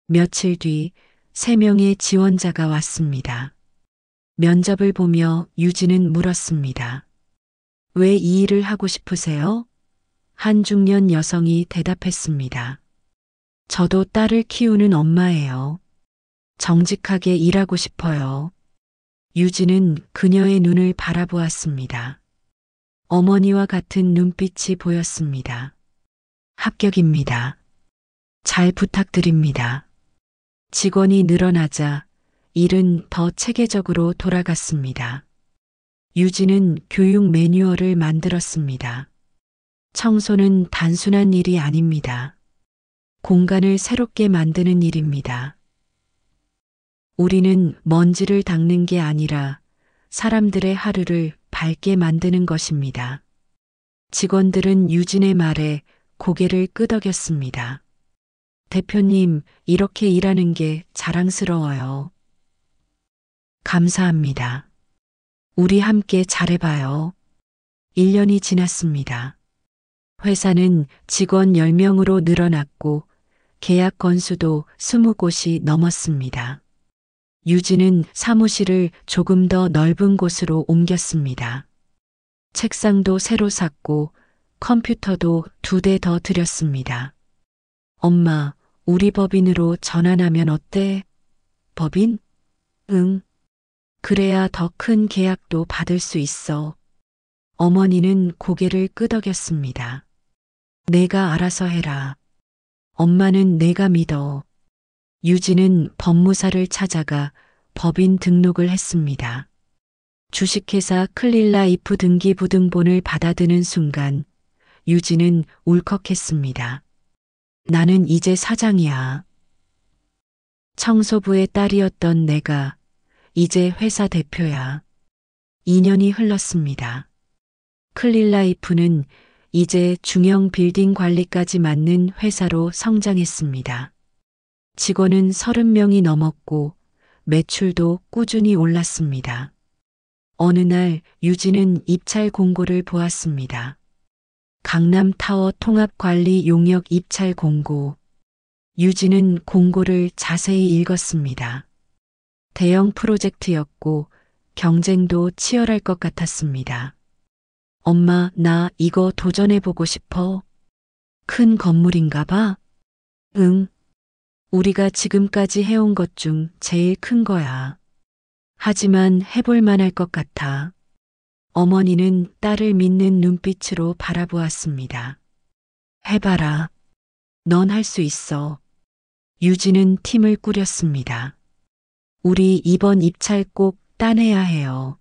며칠 뒤 3명의 지원자가 왔습니다. 면접을 보며 유진은 물었습니다. 왜 이 일을 하고 싶으세요? 한 중년 여성이 대답했습니다. 저도 딸을 키우는 엄마예요. 정직하게 일하고 싶어요. 유진은 그녀의 눈을 바라보았습니다. 어머니와 같은 눈빛이 보였습니다. 합격입니다. 잘 부탁드립니다. 직원이 늘어나자 일은 더 체계적으로 돌아갔습니다. 유진은 교육 매뉴얼을 만들었습니다. 청소는 단순한 일이 아닙니다. 공간을 새롭게 만드는 일입니다. 우리는 먼지를 닦는 게 아니라 사람들의 하루를 밝게 만드는 것입니다. 직원들은 유진의 말에 고개를 끄덕였습니다. 대표님, 이렇게 일하는 게 자랑스러워요. 감사합니다. 우리 함께 잘해봐요. 1년이 지났습니다. 회사는 직원 10명으로 늘어났고 계약 건수도 20곳이 넘었습니다. 유진은 사무실을 조금 더 넓은 곳으로 옮겼습니다. 책상도 새로 샀고 컴퓨터도 2대 더 들였습니다. 엄마, 우리 법인으로 전환하면 어때? 법인? 응. 그래야 더 큰 계약도 받을 수 있어. 어머니는 고개를 끄덕였습니다. 내가 알아서 해라. 엄마는 내가 믿어. 유진은 법무사를 찾아가 법인 등록을 했습니다. 주식회사 클린라이프 등기부등본을 받아드는 순간 유진은 울컥했습니다. 나는 이제 사장이야. 청소부의 딸이었던 내가 이제 회사 대표야. 2년이 흘렀습니다. 클린라이프는 이제 중형 빌딩 관리까지 맡는 회사로 성장했습니다. 직원은 30명이 넘었고 매출도 꾸준히 올랐습니다. 어느 날 유진은 입찰 공고를 보았습니다. 강남타워 통합관리 용역 입찰 공고. 유진은 공고를 자세히 읽었습니다. 대형 프로젝트였고 경쟁도 치열할 것 같았습니다. 엄마, 나 이거 도전해보고 싶어. 큰 건물인가 봐? 응. 우리가 지금까지 해온 것 중 제일 큰 거야. 하지만 해볼 만할 것 같아. 어머니는 딸을 믿는 눈빛으로 바라보았습니다. 해봐라. 넌 할 수 있어. 유진은 팀을 꾸렸습니다. 우리 이번 입찰 꼭 따내야 해요.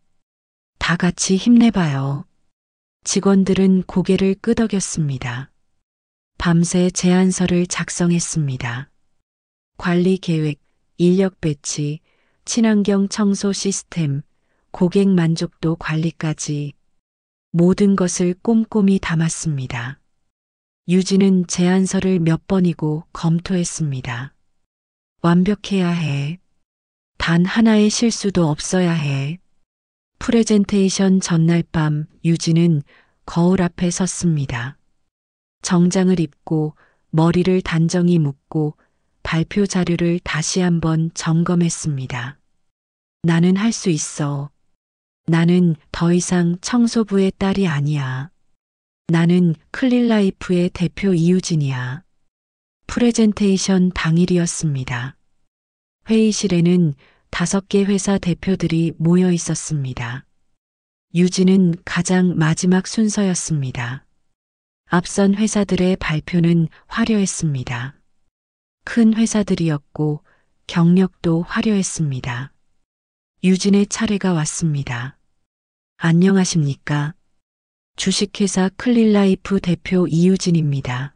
다 같이 힘내봐요. 직원들은 고개를 끄덕였습니다. 밤새 제안서를 작성했습니다. 관리 계획, 인력 배치, 친환경 청소 시스템, 고객 만족도 관리까지 모든 것을 꼼꼼히 담았습니다. 유진은 제안서를 몇 번이고 검토했습니다. 완벽해야 해. 단 하나의 실수도 없어야 해. 프레젠테이션 전날 밤 유진은 거울 앞에 섰습니다. 정장을 입고 머리를 단정히 묶고 발표 자료를 다시 한번 점검했습니다. 나는 할 수 있어. 나는 더 이상 청소부의 딸이 아니야. 나는 클린라이프의 대표 이유진이야. 프레젠테이션 당일이었습니다. 회의실에는 5개 회사 대표들이 모여 있었습니다. 유진은 가장 마지막 순서였습니다. 앞선 회사들의 발표는 화려했습니다. 큰 회사들이었고 경력도 화려했습니다. 유진의 차례가 왔습니다. 안녕하십니까? 주식회사 클린라이프 대표 이유진입니다.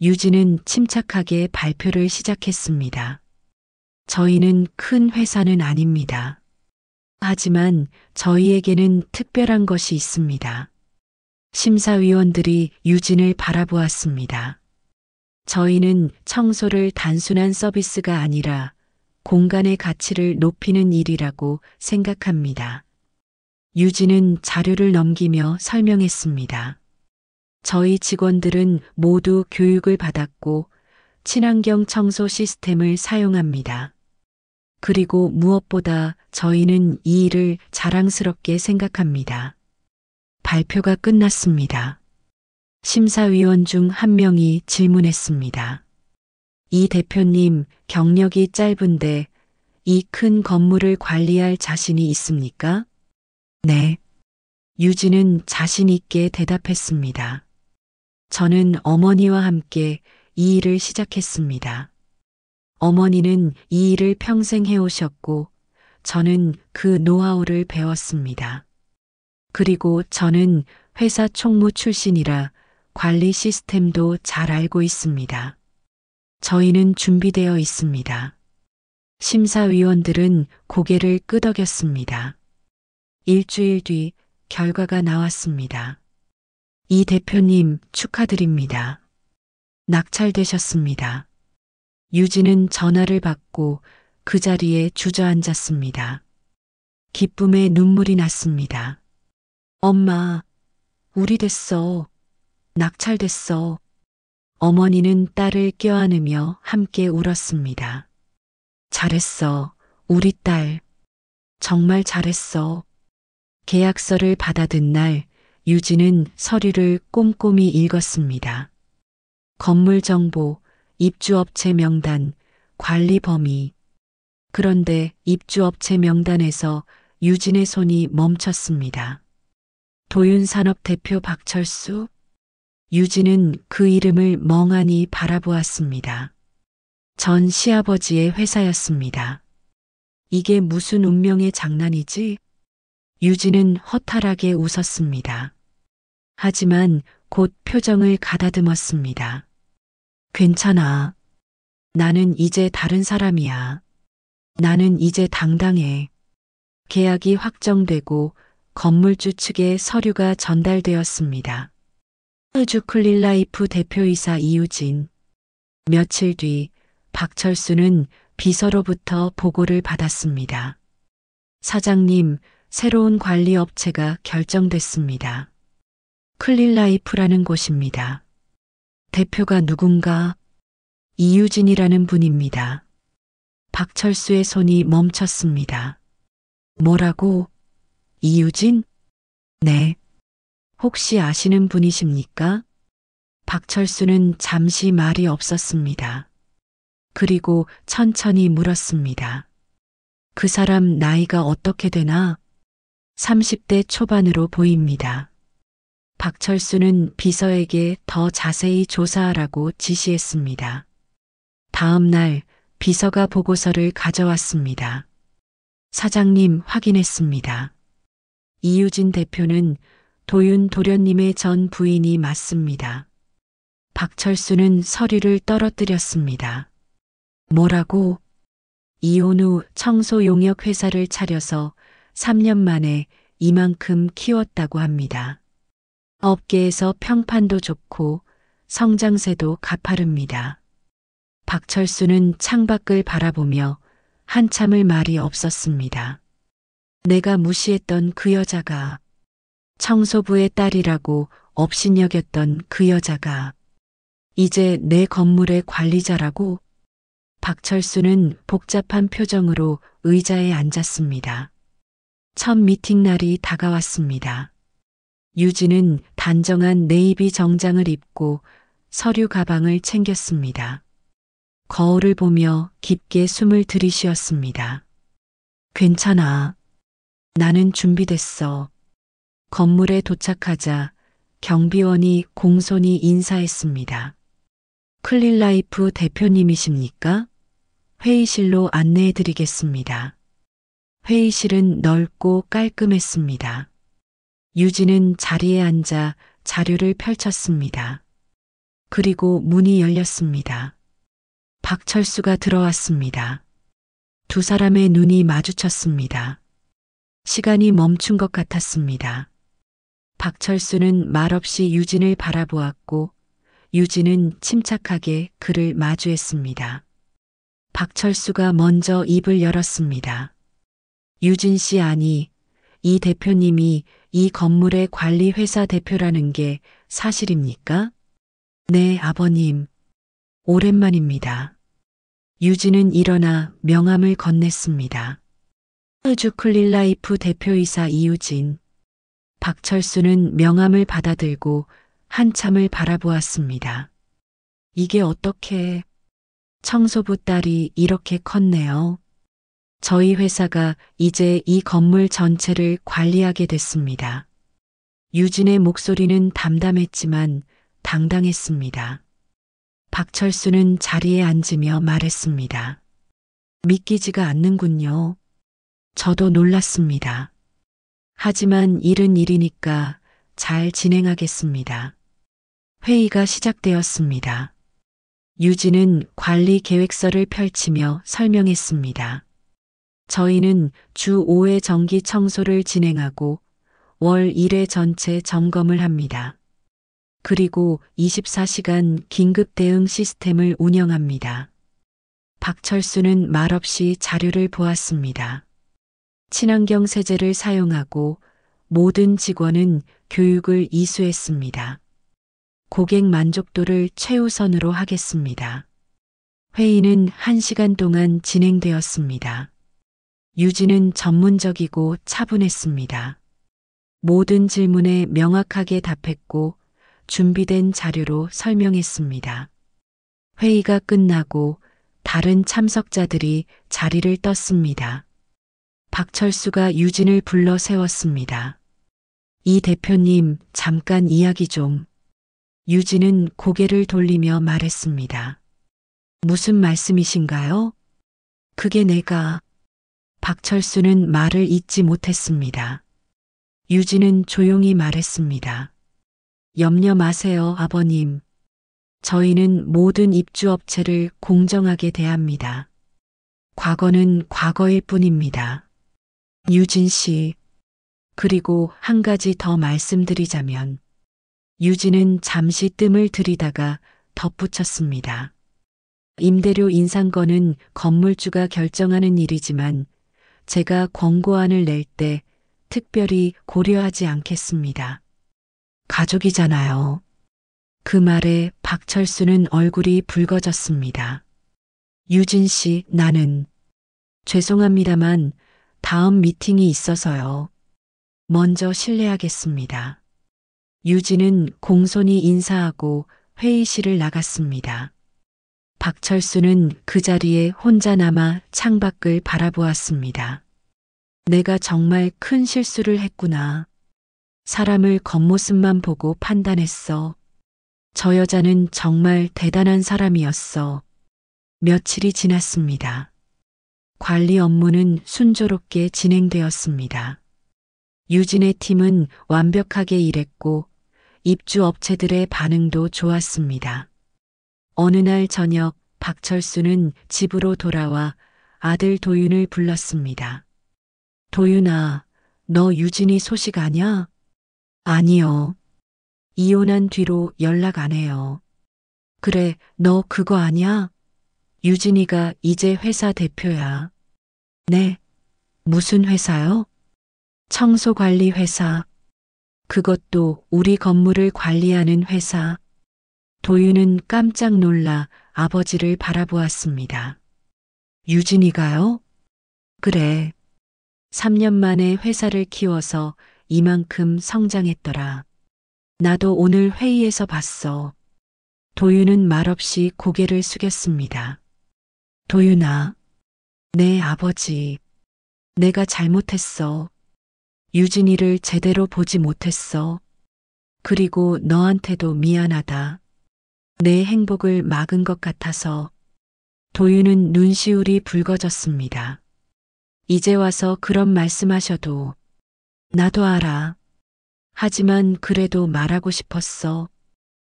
유진은 침착하게 발표를 시작했습니다. 저희는 큰 회사는 아닙니다. 하지만 저희에게는 특별한 것이 있습니다. 심사위원들이 유진을 바라보았습니다. 저희는 청소를 단순한 서비스가 아니라 공간의 가치를 높이는 일이라고 생각합니다. 유진은 자료를 넘기며 설명했습니다. 저희 직원들은 모두 교육을 받았고 친환경 청소 시스템을 사용합니다. 그리고 무엇보다 저희는 이 일을 자랑스럽게 생각합니다. 발표가 끝났습니다. 심사위원 중 한 명이 질문했습니다. 이 대표님, 경력이 짧은데 이 큰 건물을 관리할 자신이 있습니까? 네. 유진은 자신 있게 대답했습니다. 저는 어머니와 함께 이 일을 시작했습니다. 어머니는 이 일을 평생 해오셨고 저는 그 노하우를 배웠습니다. 그리고 저는 회사 총무 출신이라 관리 시스템도 잘 알고 있습니다. 저희는 준비되어 있습니다. 심사위원들은 고개를 끄덕였습니다. 일주일 뒤 결과가 나왔습니다. 이 대표님 축하드립니다. 낙찰되셨습니다. 유진은 전화를 받고 그 자리에 주저앉았습니다. 기쁨에 눈물이 났습니다. 엄마, 우리 됐어. 낙찰됐어. 어머니는 딸을 껴안으며 함께 울었습니다. 잘했어, 우리 딸. 정말 잘했어. 계약서를 받아든 날 유진은 서류를 꼼꼼히 읽었습니다. 건물 정보, 입주업체 명단, 관리 범위. 그런데 입주업체 명단에서 유진의 손이 멈췄습니다. 도윤산업 대표 박철수? 유진은 그 이름을 멍하니 바라보았습니다. 전 시아버지의 회사였습니다. 이게 무슨 운명의 장난이지? 유진은 허탈하게 웃었습니다. 하지만 곧 표정을 가다듬었습니다. 괜찮아. 나는 이제 다른 사람이야. 나는 이제 당당해. 계약이 확정되고 건물주 측에 서류가 전달되었습니다. 호주 클린라이프 대표이사 이유진. 며칠 뒤 박철수는 비서로부터 보고를 받았습니다. 사장님, 새로운 관리 업체가 결정됐습니다. 클린라이프라는 곳입니다. 대표가 누군가? 이유진이라는 분입니다. 박철수의 손이 멈췄습니다. 뭐라고? 이유진? 네. 혹시 아시는 분이십니까? 박철수는 잠시 말이 없었습니다. 그리고 천천히 물었습니다. 그 사람 나이가 어떻게 되나? 30대 초반으로 보입니다. 박철수는 비서에게 더 자세히 조사하라고 지시했습니다. 다음 날 비서가 보고서를 가져왔습니다. 사장님 확인했습니다. 이유진 대표는 도윤 도련님의 전 부인이 맞습니다. 박철수는 서류를 떨어뜨렸습니다. 뭐라고? 이혼 후 청소 용역 회사를 차려서 3년 만에 이만큼 키웠다고 합니다. 업계에서 평판도 좋고 성장세도 가파릅니다. 박철수는 창밖을 바라보며 한참을 말이 없었습니다. 내가 무시했던 그 여자가, 청소부의 딸이라고 업신여겼던 그 여자가 이제 내 건물의 관리자라고? 박철수는 복잡한 표정으로 의자에 앉았습니다. 첫 미팅 날이 다가왔습니다. 유진은 단정한 네이비 정장을 입고 서류 가방을 챙겼습니다. 거울을 보며 깊게 숨을 들이쉬었습니다. 괜찮아. 나는 준비됐어. 건물에 도착하자 경비원이 공손히 인사했습니다. 클린라이프 대표님이십니까? 회의실로 안내해 드리겠습니다. 회의실은 넓고 깔끔했습니다. 유진은 자리에 앉아 자료를 펼쳤습니다. 그리고 문이 열렸습니다. 박철수가 들어왔습니다. 두 사람의 눈이 마주쳤습니다. 시간이 멈춘 것 같았습니다. 박철수는 말없이 유진을 바라보았고 유진은 침착하게 그를 마주했습니다. 박철수가 먼저 입을 열었습니다. 유진 씨 아니, 이 대표님이 이 건물의 관리회사 대표라는 게 사실입니까? 네, 아버님. 오랜만입니다. 유진은 일어나 명함을 건넸습니다. 호주 클린라이프 대표이사 이유진. 박철수는 명함을 받아들고 한참을 바라보았습니다. 이게 어떻게, 청소부 딸이 이렇게 컸네요. 저희 회사가 이제 이 건물 전체를 관리하게 됐습니다. 유진의 목소리는 담담했지만 당당했습니다. 박철수는 자리에 앉으며 말했습니다. 믿기지가 않는군요. 저도 놀랐습니다. 하지만 일은 일이니까 잘 진행하겠습니다. 회의가 시작되었습니다. 유진은 관리 계획서를 펼치며 설명했습니다. 저희는 주 5회 정기 청소를 진행하고 월 1회 전체 점검을 합니다. 그리고 24시간 긴급 대응 시스템을 운영합니다. 박철수는 말없이 자료를 보았습니다. 친환경 세제를 사용하고 모든 직원은 교육을 이수했습니다. 고객 만족도를 최우선으로 하겠습니다. 회의는 1시간 동안 진행되었습니다. 유진은 전문적이고 차분했습니다. 모든 질문에 명확하게 답했고 준비된 자료로 설명했습니다. 회의가 끝나고 다른 참석자들이 자리를 떴습니다. 박철수가 유진을 불러 세웠습니다. 이 대표님, 잠깐 이야기 좀. 유진은 고개를 돌리며 말했습니다. 무슨 말씀이신가요? 그게 내가. 박철수는 말을 잇지 못했습니다. 유진은 조용히 말했습니다. 염려 마세요, 아버님. 저희는 모든 입주업체를 공정하게 대합니다. 과거는 과거일 뿐입니다. 유진 씨. 그리고 한 가지 더 말씀드리자면 유진은 잠시 뜸을 들이다가 덧붙였습니다. 임대료 인상 건은 건물주가 결정하는 일이지만 제가 권고안을 낼 때 특별히 고려하지 않겠습니다. 가족이잖아요. 그 말에 박철수는 얼굴이 붉어졌습니다. 유진 씨, 나는 죄송합니다만 다음 미팅이 있어서요. 먼저 실례하겠습니다. 유진은 공손히 인사하고 회의실을 나갔습니다. 박철수는 그 자리에 혼자 남아 창밖을 바라보았습니다. 내가 정말 큰 실수를 했구나. 사람을 겉모습만 보고 판단했어. 저 여자는 정말 대단한 사람이었어. 며칠이 지났습니다. 관리 업무는 순조롭게 진행되었습니다. 유진의 팀은 완벽하게 일했고 입주 업체들의 반응도 좋았습니다. 어느 날 저녁 박철수는 집으로 돌아와 아들 도윤을 불렀습니다. 도윤아, 너 유진이 소식 아냐? 아니요. 이혼한 뒤로 연락 안 해요. 그래, 너 그거 아냐? 유진이가 이제 회사 대표야. 네. 무슨 회사요? 청소관리 회사. 그것도 우리 건물을 관리하는 회사. 도윤은 깜짝 놀라 아버지를 바라보았습니다. 유진이가요? 그래. 3년 만에 회사를 키워서 이만큼 성장했더라. 나도 오늘 회의에서 봤어. 도윤은 말없이 고개를 숙였습니다. 도윤아, 내 아버지, 내가 잘못했어. 유진이를 제대로 보지 못했어. 그리고 너한테도 미안하다. 내 행복을 막은 것 같아서. 도윤은 눈시울이 붉어졌습니다. 이제 와서 그런 말씀하셔도 나도 알아. 하지만 그래도 말하고 싶었어.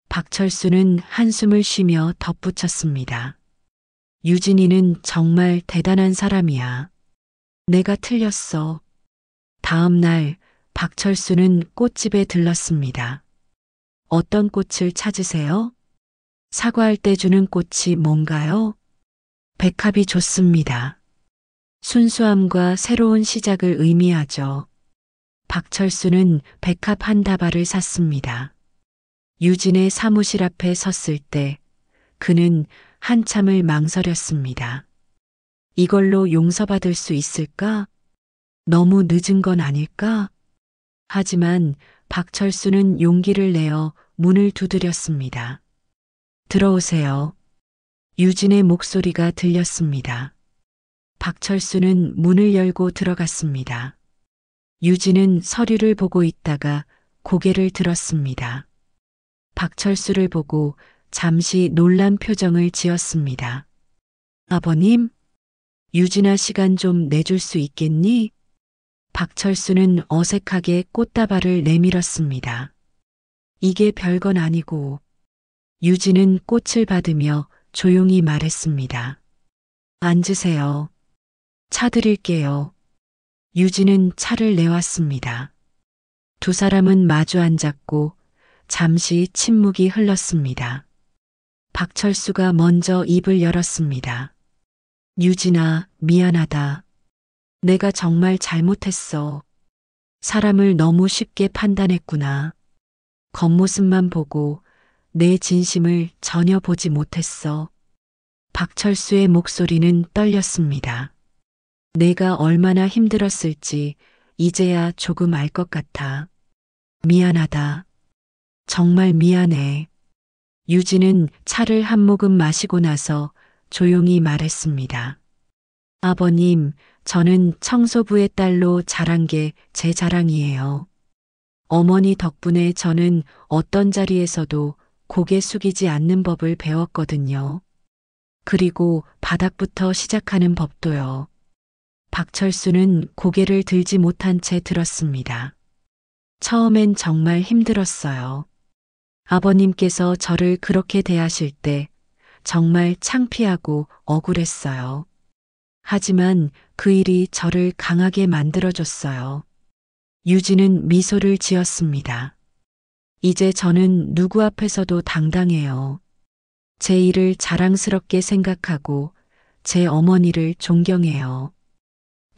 박철수는 한숨을 쉬며 덧붙였습니다. 유진이는 정말 대단한 사람이야. 내가 틀렸어. 다음 날 박철수는 꽃집에 들렀습니다. 어떤 꽃을 찾으세요? 사과할 때 주는 꽃이 뭔가요? 백합이 좋습니다. 순수함과 새로운 시작을 의미하죠. 박철수는 백합 한 다발을 샀습니다. 유진의 사무실 앞에 섰을 때 그는 한참을 망설였습니다. 이걸로 용서받을 수 있을까? 너무 늦은 건 아닐까? 하지만 박철수는 용기를 내어 문을 두드렸습니다. 들어오세요. 유진의 목소리가 들렸습니다. 박철수는 문을 열고 들어갔습니다. 유진은 서류를 보고 있다가 고개를 들었습니다. 박철수를 보고 잠시 놀란 표정을 지었습니다. 아버님, 유진아 시간 좀 내줄 수 있겠니? 박철수는 어색하게 꽃다발을 내밀었습니다. 이게 별건 아니고. 유진은 꽃을 받으며 조용히 말했습니다. 앉으세요. 차 드릴게요. 유진은 차를 내왔습니다. 두 사람은 마주 앉았고 잠시 침묵이 흘렀습니다. 박철수가 먼저 입을 열었습니다. 유진아, 미안하다. 내가 정말 잘못했어. 사람을 너무 쉽게 판단했구나. 겉모습만 보고 내 진심을 전혀 보지 못했어. 박철수의 목소리는 떨렸습니다. 내가 얼마나 힘들었을지 이제야 조금 알 것 같아. 미안하다. 정말 미안해. 유진은 차를 한 모금 마시고 나서 조용히 말했습니다. 아버님, 저는 청소부의 딸로 자란 게 제 자랑이에요. 어머니 덕분에 저는 어떤 자리에서도 고개 숙이지 않는 법을 배웠거든요. 그리고 바닥부터 시작하는 법도요. 박철수는 고개를 들지 못한 채 들었습니다. 처음엔 정말 힘들었어요. 아버님께서 저를 그렇게 대하실 때 정말 창피하고 억울했어요. 하지만 그 일이 저를 강하게 만들어줬어요. 유진은 미소를 지었습니다. 이제 저는 누구 앞에서도 당당해요. 제 일을 자랑스럽게 생각하고 제 어머니를 존경해요.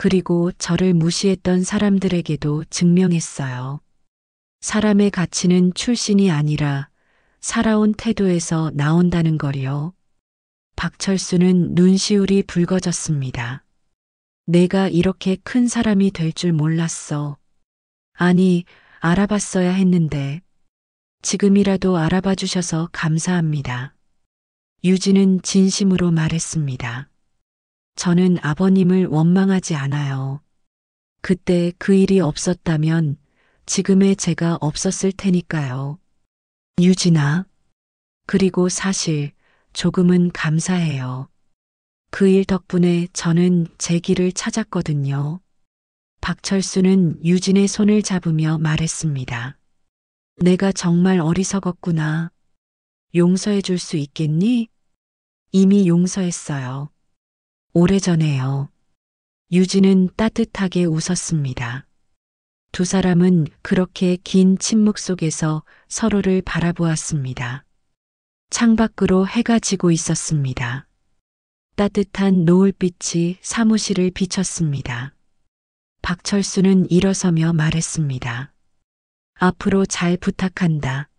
그리고 저를 무시했던 사람들에게도 증명했어요. 사람의 가치는 출신이 아니라 살아온 태도에서 나온다는 거리요. 박철수는 눈시울이 붉어졌습니다. 내가 이렇게 큰 사람이 될 줄 몰랐어. 아니, 알아봤어야 했는데. 지금이라도 알아봐 주셔서 감사합니다. 유진은 진심으로 말했습니다. 저는 아버님을 원망하지 않아요. 그때 그 일이 없었다면 지금의 제가 없었을 테니까요. 유진아. 그리고 사실 조금은 감사해요. 그 일 덕분에 저는 제 길을 찾았거든요. 박철수는 유진의 손을 잡으며 말했습니다. 내가 정말 어리석었구나. 용서해 줄 수 있겠니? 이미 용서했어요. 오래전에요. 유진은 따뜻하게 웃었습니다. 두 사람은 그렇게 긴 침묵 속에서 서로를 바라보았습니다. 창밖으로 해가 지고 있었습니다. 따뜻한 노을빛이 사무실을 비쳤습니다. 박철수는 일어서며 말했습니다. 앞으로 잘 부탁한다.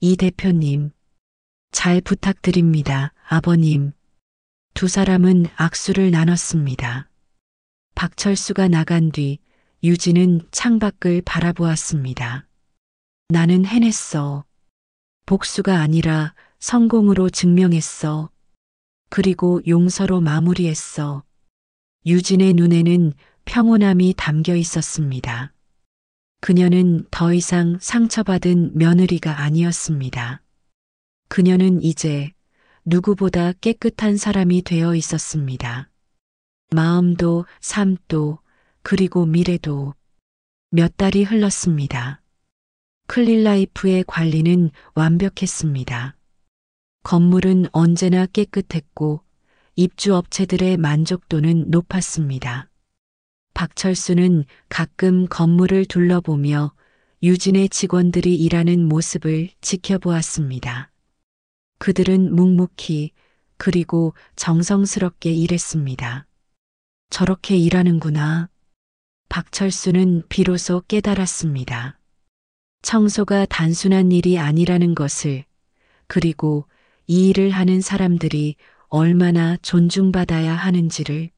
이 대표님. 잘 부탁드립니다, 아버님. 두 사람은 악수를 나눴습니다. 박철수가 나간 뒤 유진은 창밖을 바라보았습니다. 나는 해냈어. 복수가 아니라 성공으로 증명했어. 그리고 용서로 마무리했어. 유진의 눈에는 평온함이 담겨 있었습니다. 그녀는 더 이상 상처받은 며느리가 아니었습니다. 그녀는 이제 누구보다 깨끗한 사람이 되어 있었습니다. 마음도 삶도 그리고 미래도. 몇 달이 흘렀습니다. 클릴라이프의 관리는 완벽했습니다. 건물은 언제나 깨끗했고 입주업체들의 만족도는 높았습니다. 박철수는 가끔 건물을 둘러보며 유진의 직원들이 일하는 모습을 지켜보았습니다. 그들은 묵묵히 그리고 정성스럽게 일했습니다. 저렇게 일하는구나. 박철수는 비로소 깨달았습니다. 청소가 단순한 일이 아니라는 것을, 그리고 이 일을 하는 사람들이 얼마나 존중받아야 하는지를.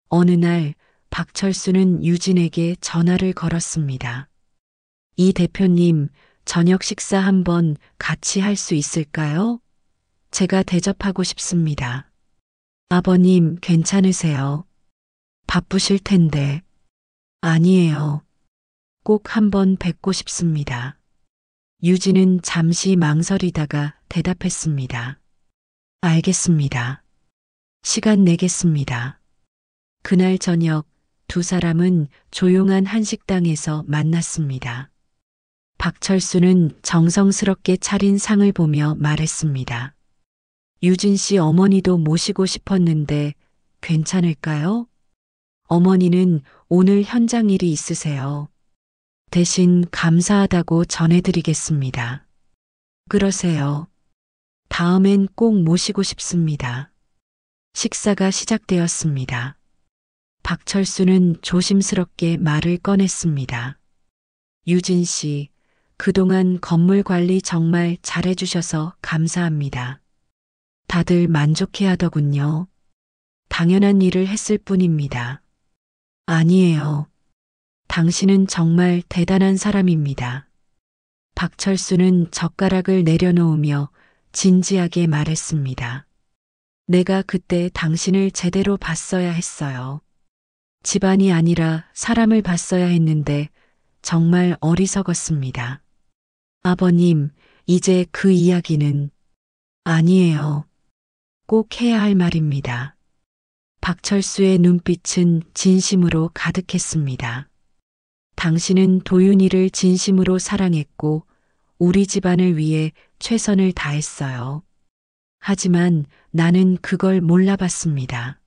어느 날 박철수는 유진에게 전화를 걸었습니다. 이 대표님, 저녁 식사 한번 같이 할 수 있을까요? 제가 대접하고 싶습니다. 아버님, 괜찮으세요? 바쁘실 텐데. 아니에요. 꼭 한번 뵙고 싶습니다. 유진은 잠시 망설이다가 대답했습니다. 알겠습니다. 시간 내겠습니다. 그날 저녁 두 사람은 조용한 한식당에서 만났습니다. 박철수는 정성스럽게 차린 상을 보며 말했습니다. 유진 씨 어머니도 모시고 싶었는데 괜찮을까요? 어머니는 오늘 현장 일이 있으세요. 대신 감사하다고 전해드리겠습니다. 그러세요. 다음엔 꼭 모시고 싶습니다. 식사가 시작되었습니다. 박철수는 조심스럽게 말을 꺼냈습니다. 유진 씨, 그동안 건물 관리 정말 잘해주셔서 감사합니다. 다들 만족해 하더군요. 당연한 일을 했을 뿐입니다. 아니에요. 당신은 정말 대단한 사람입니다. 박철수는 젓가락을 내려놓으며 진지하게 말했습니다. 내가 그때 당신을 제대로 봤어야 했어요. 집안이 아니라 사람을 봤어야 했는데 정말 어리석었습니다. 아버님, 이제 그 이야기는 아니에요. 꼭 해야 할 말입니다. 박철수의 눈빛은 진심으로 가득했습니다. 당신은 도윤이를 진심으로 사랑했고 우리 집안을 위해 최선을 다했어요. 하지만 나는 그걸 몰라봤습니다.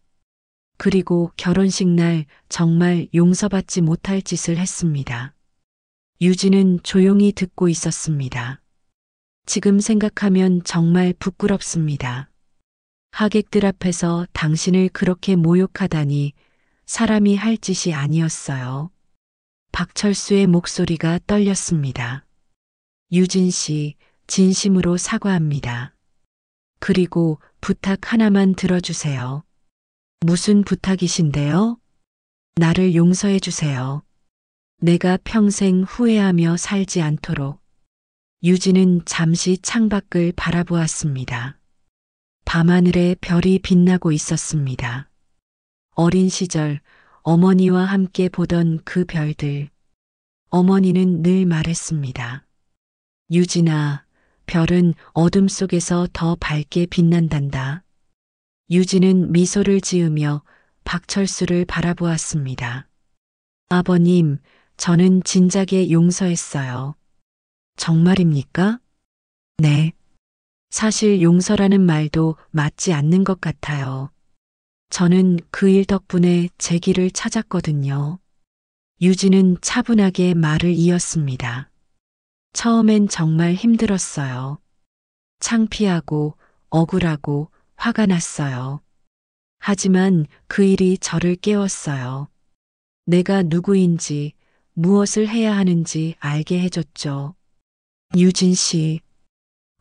그리고 결혼식 날 정말 용서받지 못할 짓을 했습니다. 유진은 조용히 듣고 있었습니다. 지금 생각하면 정말 부끄럽습니다. 하객들 앞에서 당신을 그렇게 모욕하다니 사람이 할 짓이 아니었어요. 박철수의 목소리가 떨렸습니다. 유진 씨, 진심으로 사과합니다. 그리고 부탁 하나만 들어주세요. 무슨 부탁이신데요? 나를 용서해 주세요. 내가 평생 후회하며 살지 않도록. 유진은 잠시 창밖을 바라보았습니다. 밤하늘에 별이 빛나고 있었습니다. 어린 시절 어머니와 함께 보던 그 별들. 어머니는 늘 말했습니다. 유진아, 별은 어둠 속에서 더 밝게 빛난단다. 유진은 미소를 지으며 박철수를 바라보았습니다. 아버님, 저는 진작에 용서했어요. 정말입니까? 네. 사실 용서라는 말도 맞지 않는 것 같아요. 저는 그 일 덕분에 제 길을 찾았거든요. 유진은 차분하게 말을 이었습니다. 처음엔 정말 힘들었어요. 창피하고 억울하고 화가 났어요. 하지만 그 일이 저를 깨웠어요. 내가 누구인지 무엇을 해야 하는지 알게 해줬죠. 유진 씨,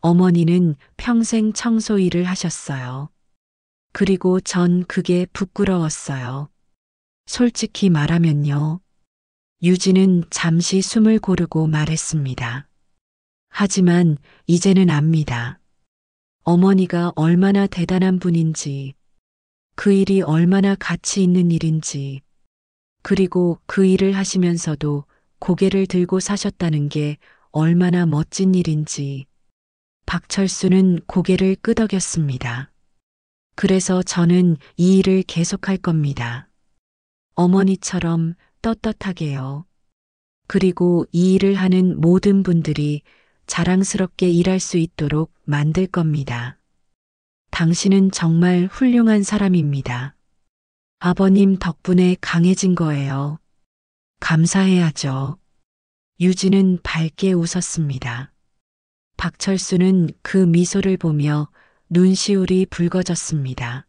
어머니는 평생 청소 일을 하셨어요. 그리고 전 그게 부끄러웠어요. 솔직히 말하면요. 유진은 잠시 숨을 고르고 말했습니다. 하지만 이제는 압니다. 어머니가 얼마나 대단한 분인지, 그 일이 얼마나 가치 있는 일인지, 그리고 그 일을 하시면서도 고개를 들고 사셨다는 게 얼마나 멋진 일인지. 박철수는 고개를 끄덕였습니다. 그래서 저는 이 일을 계속할 겁니다. 어머니처럼 떳떳하게요. 그리고 이 일을 하는 모든 분들이 자랑스럽게 일할 수 있도록 만들 겁니다. 당신은 정말 훌륭한 사람입니다. 아버님 덕분에 강해진 거예요. 감사해야죠. 유진은 밝게 웃었습니다. 박철수는 그 미소를 보며 눈시울이 붉어졌습니다.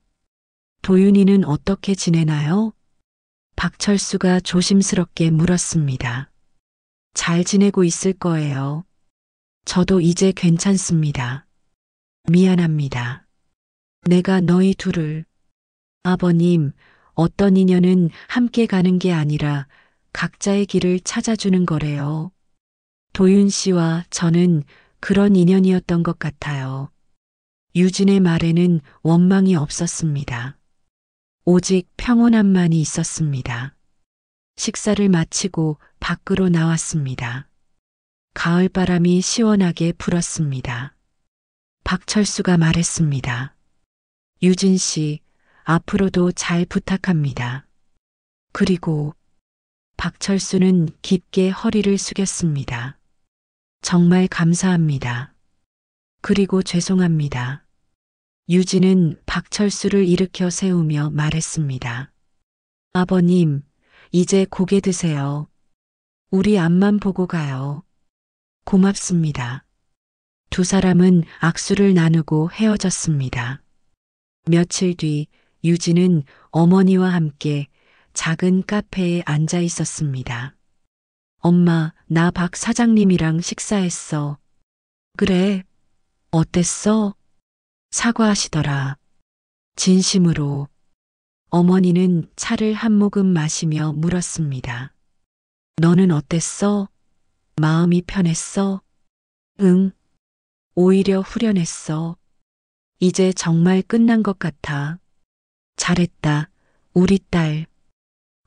도윤이는 어떻게 지내나요? 박철수가 조심스럽게 물었습니다. 잘 지내고 있을 거예요. 저도 이제 괜찮습니다. 미안합니다. 내가 너희 둘을. 아버님, 어떤 인연은 함께 가는 게 아니라 각자의 길을 찾아주는 거래요. 도윤 씨와 저는 그런 인연이었던 것 같아요. 유진의 말에는 원망이 없었습니다. 오직 평온함만이 있었습니다. 식사를 마치고 밖으로 나왔습니다. 가을바람이 시원하게 불었습니다. 박철수가 말했습니다. 유진 씨, 앞으로도 잘 부탁합니다. 그리고 박철수는 깊게 허리를 숙였습니다. 정말 감사합니다. 그리고 죄송합니다. 유진은 박철수를 일으켜 세우며 말했습니다. 아버님, 이제 고개 드세요. 우리 앞만 보고 가요. 고맙습니다. 두 사람은 악수를 나누고 헤어졌습니다. 며칠 뒤 유진은 어머니와 함께 작은 카페에 앉아 있었습니다. 엄마, 나 박 사장님이랑 식사했어. 그래, 어땠어? 사과하시더라. 진심으로. 어머니는 차를 한 모금 마시며 물었습니다. 너는 어땠어? 마음이 편했어? 응. 오히려 후련했어. 이제 정말 끝난 것 같아. 잘했다, 우리 딸.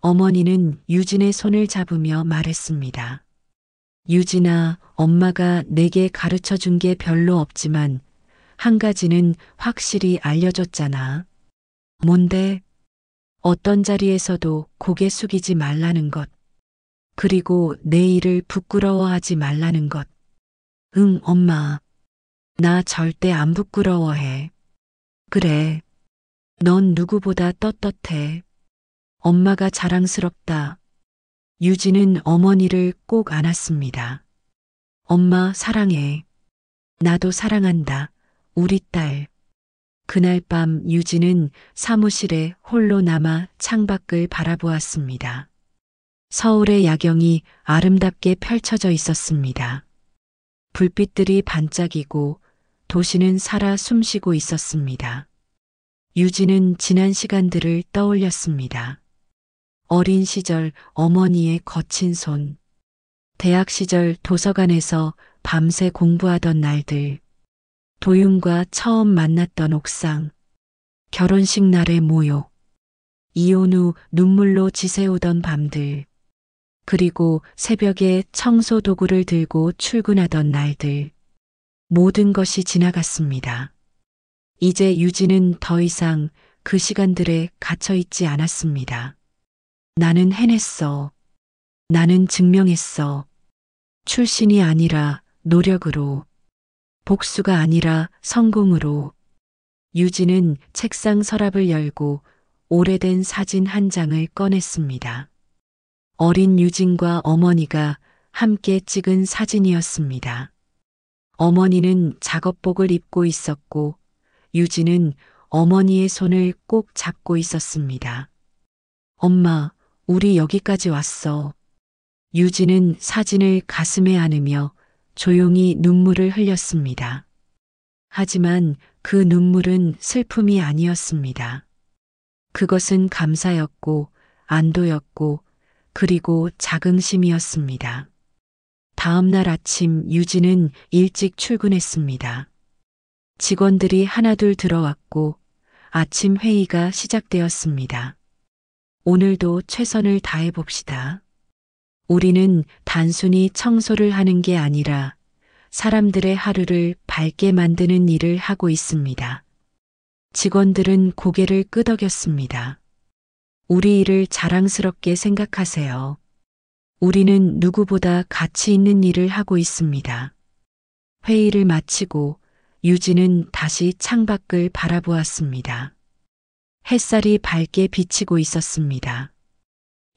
어머니는 유진의 손을 잡으며 말했습니다. 유진아, 엄마가 내게 가르쳐 준 게 별로 없지만 한 가지는 확실히 알려줬잖아. 뭔데? 어떤 자리에서도 고개 숙이지 말라는 것. 그리고 내 일을 부끄러워하지 말라는 것. 응, 엄마. 나 절대 안 부끄러워해. 그래. 넌 누구보다 떳떳해. 엄마가 자랑스럽다. 유진은 어머니를 꼭 안았습니다. 엄마 사랑해. 나도 사랑한다. 우리 딸. 그날 밤 유진은 사무실에 홀로 남아 창밖을 바라보았습니다. 서울의 야경이 아름답게 펼쳐져 있었습니다. 불빛들이 반짝이고 도시는 살아 숨쉬고 있었습니다. 유진은 지난 시간들을 떠올렸습니다. 어린 시절 어머니의 거친 손, 대학 시절 도서관에서 밤새 공부하던 날들, 도윤과 처음 만났던 옥상, 결혼식 날의 모욕, 이혼 후 눈물로 지새우던 밤들, 그리고 새벽에 청소 도구를 들고 출근하던 날들, 모든 것이 지나갔습니다. 이제 유진은 더 이상 그 시간들에 갇혀 있지 않았습니다. 나는 해냈어. 나는 증명했어. 출신이 아니라 노력으로, 복수가 아니라 성공으로. 유진은 책상 서랍을 열고 오래된 사진 한 장을 꺼냈습니다. 어린 유진과 어머니가 함께 찍은 사진이었습니다. 어머니는 작업복을 입고 있었고 유진은 어머니의 손을 꼭 잡고 있었습니다. 엄마, 우리 여기까지 왔어. 유진은 사진을 가슴에 안으며 조용히 눈물을 흘렸습니다. 하지만 그 눈물은 슬픔이 아니었습니다. 그것은 감사였고 안도였고 그리고 자긍심이었습니다. 다음 날 아침 유진은 일찍 출근했습니다. 직원들이 하나둘 들어왔고 아침 회의가 시작되었습니다. 오늘도 최선을 다해 봅시다. 우리는 단순히 청소를 하는 게 아니라 사람들의 하루를 밝게 만드는 일을 하고 있습니다. 직원들은 고개를 끄덕였습니다. 우리 일을 자랑스럽게 생각하세요. 우리는 누구보다 가치 있는 일을 하고 있습니다. 회의를 마치고 유진은 다시 창밖을 바라보았습니다. 햇살이 밝게 비치고 있었습니다.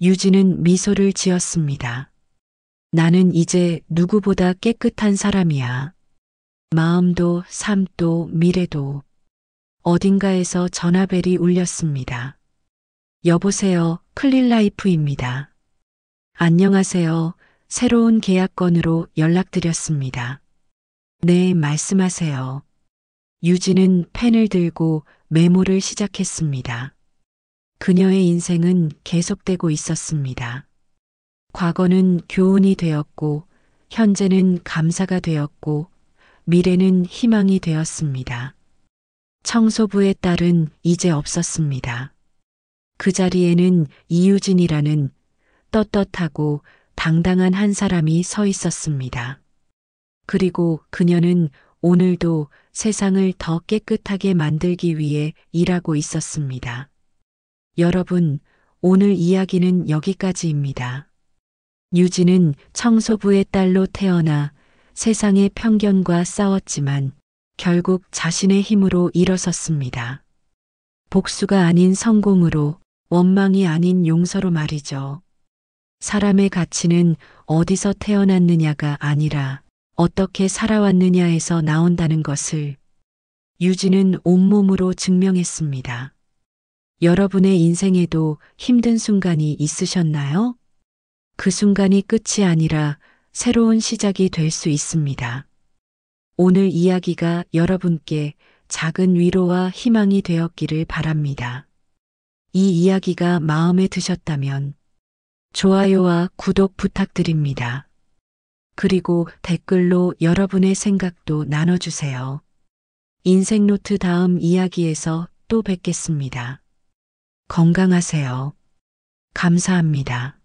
유진은 미소를 지었습니다. 나는 이제 누구보다 깨끗한 사람이야. 마음도 삶도 미래도. 어딘가에서 전화벨이 울렸습니다. 여보세요, 클린라이프입니다. 안녕하세요. 새로운 계약건으로 연락드렸습니다. 네, 말씀하세요. 유진은 펜을 들고 메모를 시작했습니다. 그녀의 인생은 계속되고 있었습니다. 과거는 교훈이 되었고, 현재는 감사가 되었고, 미래는 희망이 되었습니다. 청소부의 딸은 이제 없었습니다. 그 자리에는 이유진이라는 떳떳하고 당당한 한 사람이 서 있었습니다. 그리고 그녀는 오늘도 세상을 더 깨끗하게 만들기 위해 일하고 있었습니다. 여러분, 오늘 이야기는 여기까지입니다. 유진은 청소부의 딸로 태어나 세상의 편견과 싸웠지만 결국 자신의 힘으로 일어섰습니다. 복수가 아닌 성공으로, 원망이 아닌 용서로 말이죠. 사람의 가치는 어디서 태어났느냐가 아니라 어떻게 살아왔느냐에서 나온다는 것을 유진은 온몸으로 증명했습니다. 여러분의 인생에도 힘든 순간이 있으셨나요? 그 순간이 끝이 아니라 새로운 시작이 될 수 있습니다. 오늘 이야기가 여러분께 작은 위로와 희망이 되었기를 바랍니다. 이 이야기가 마음에 드셨다면 좋아요와 구독 부탁드립니다. 그리고 댓글로 여러분의 생각도 나눠주세요. 인생노트 다음 이야기에서 또 뵙겠습니다. 건강하세요. 감사합니다.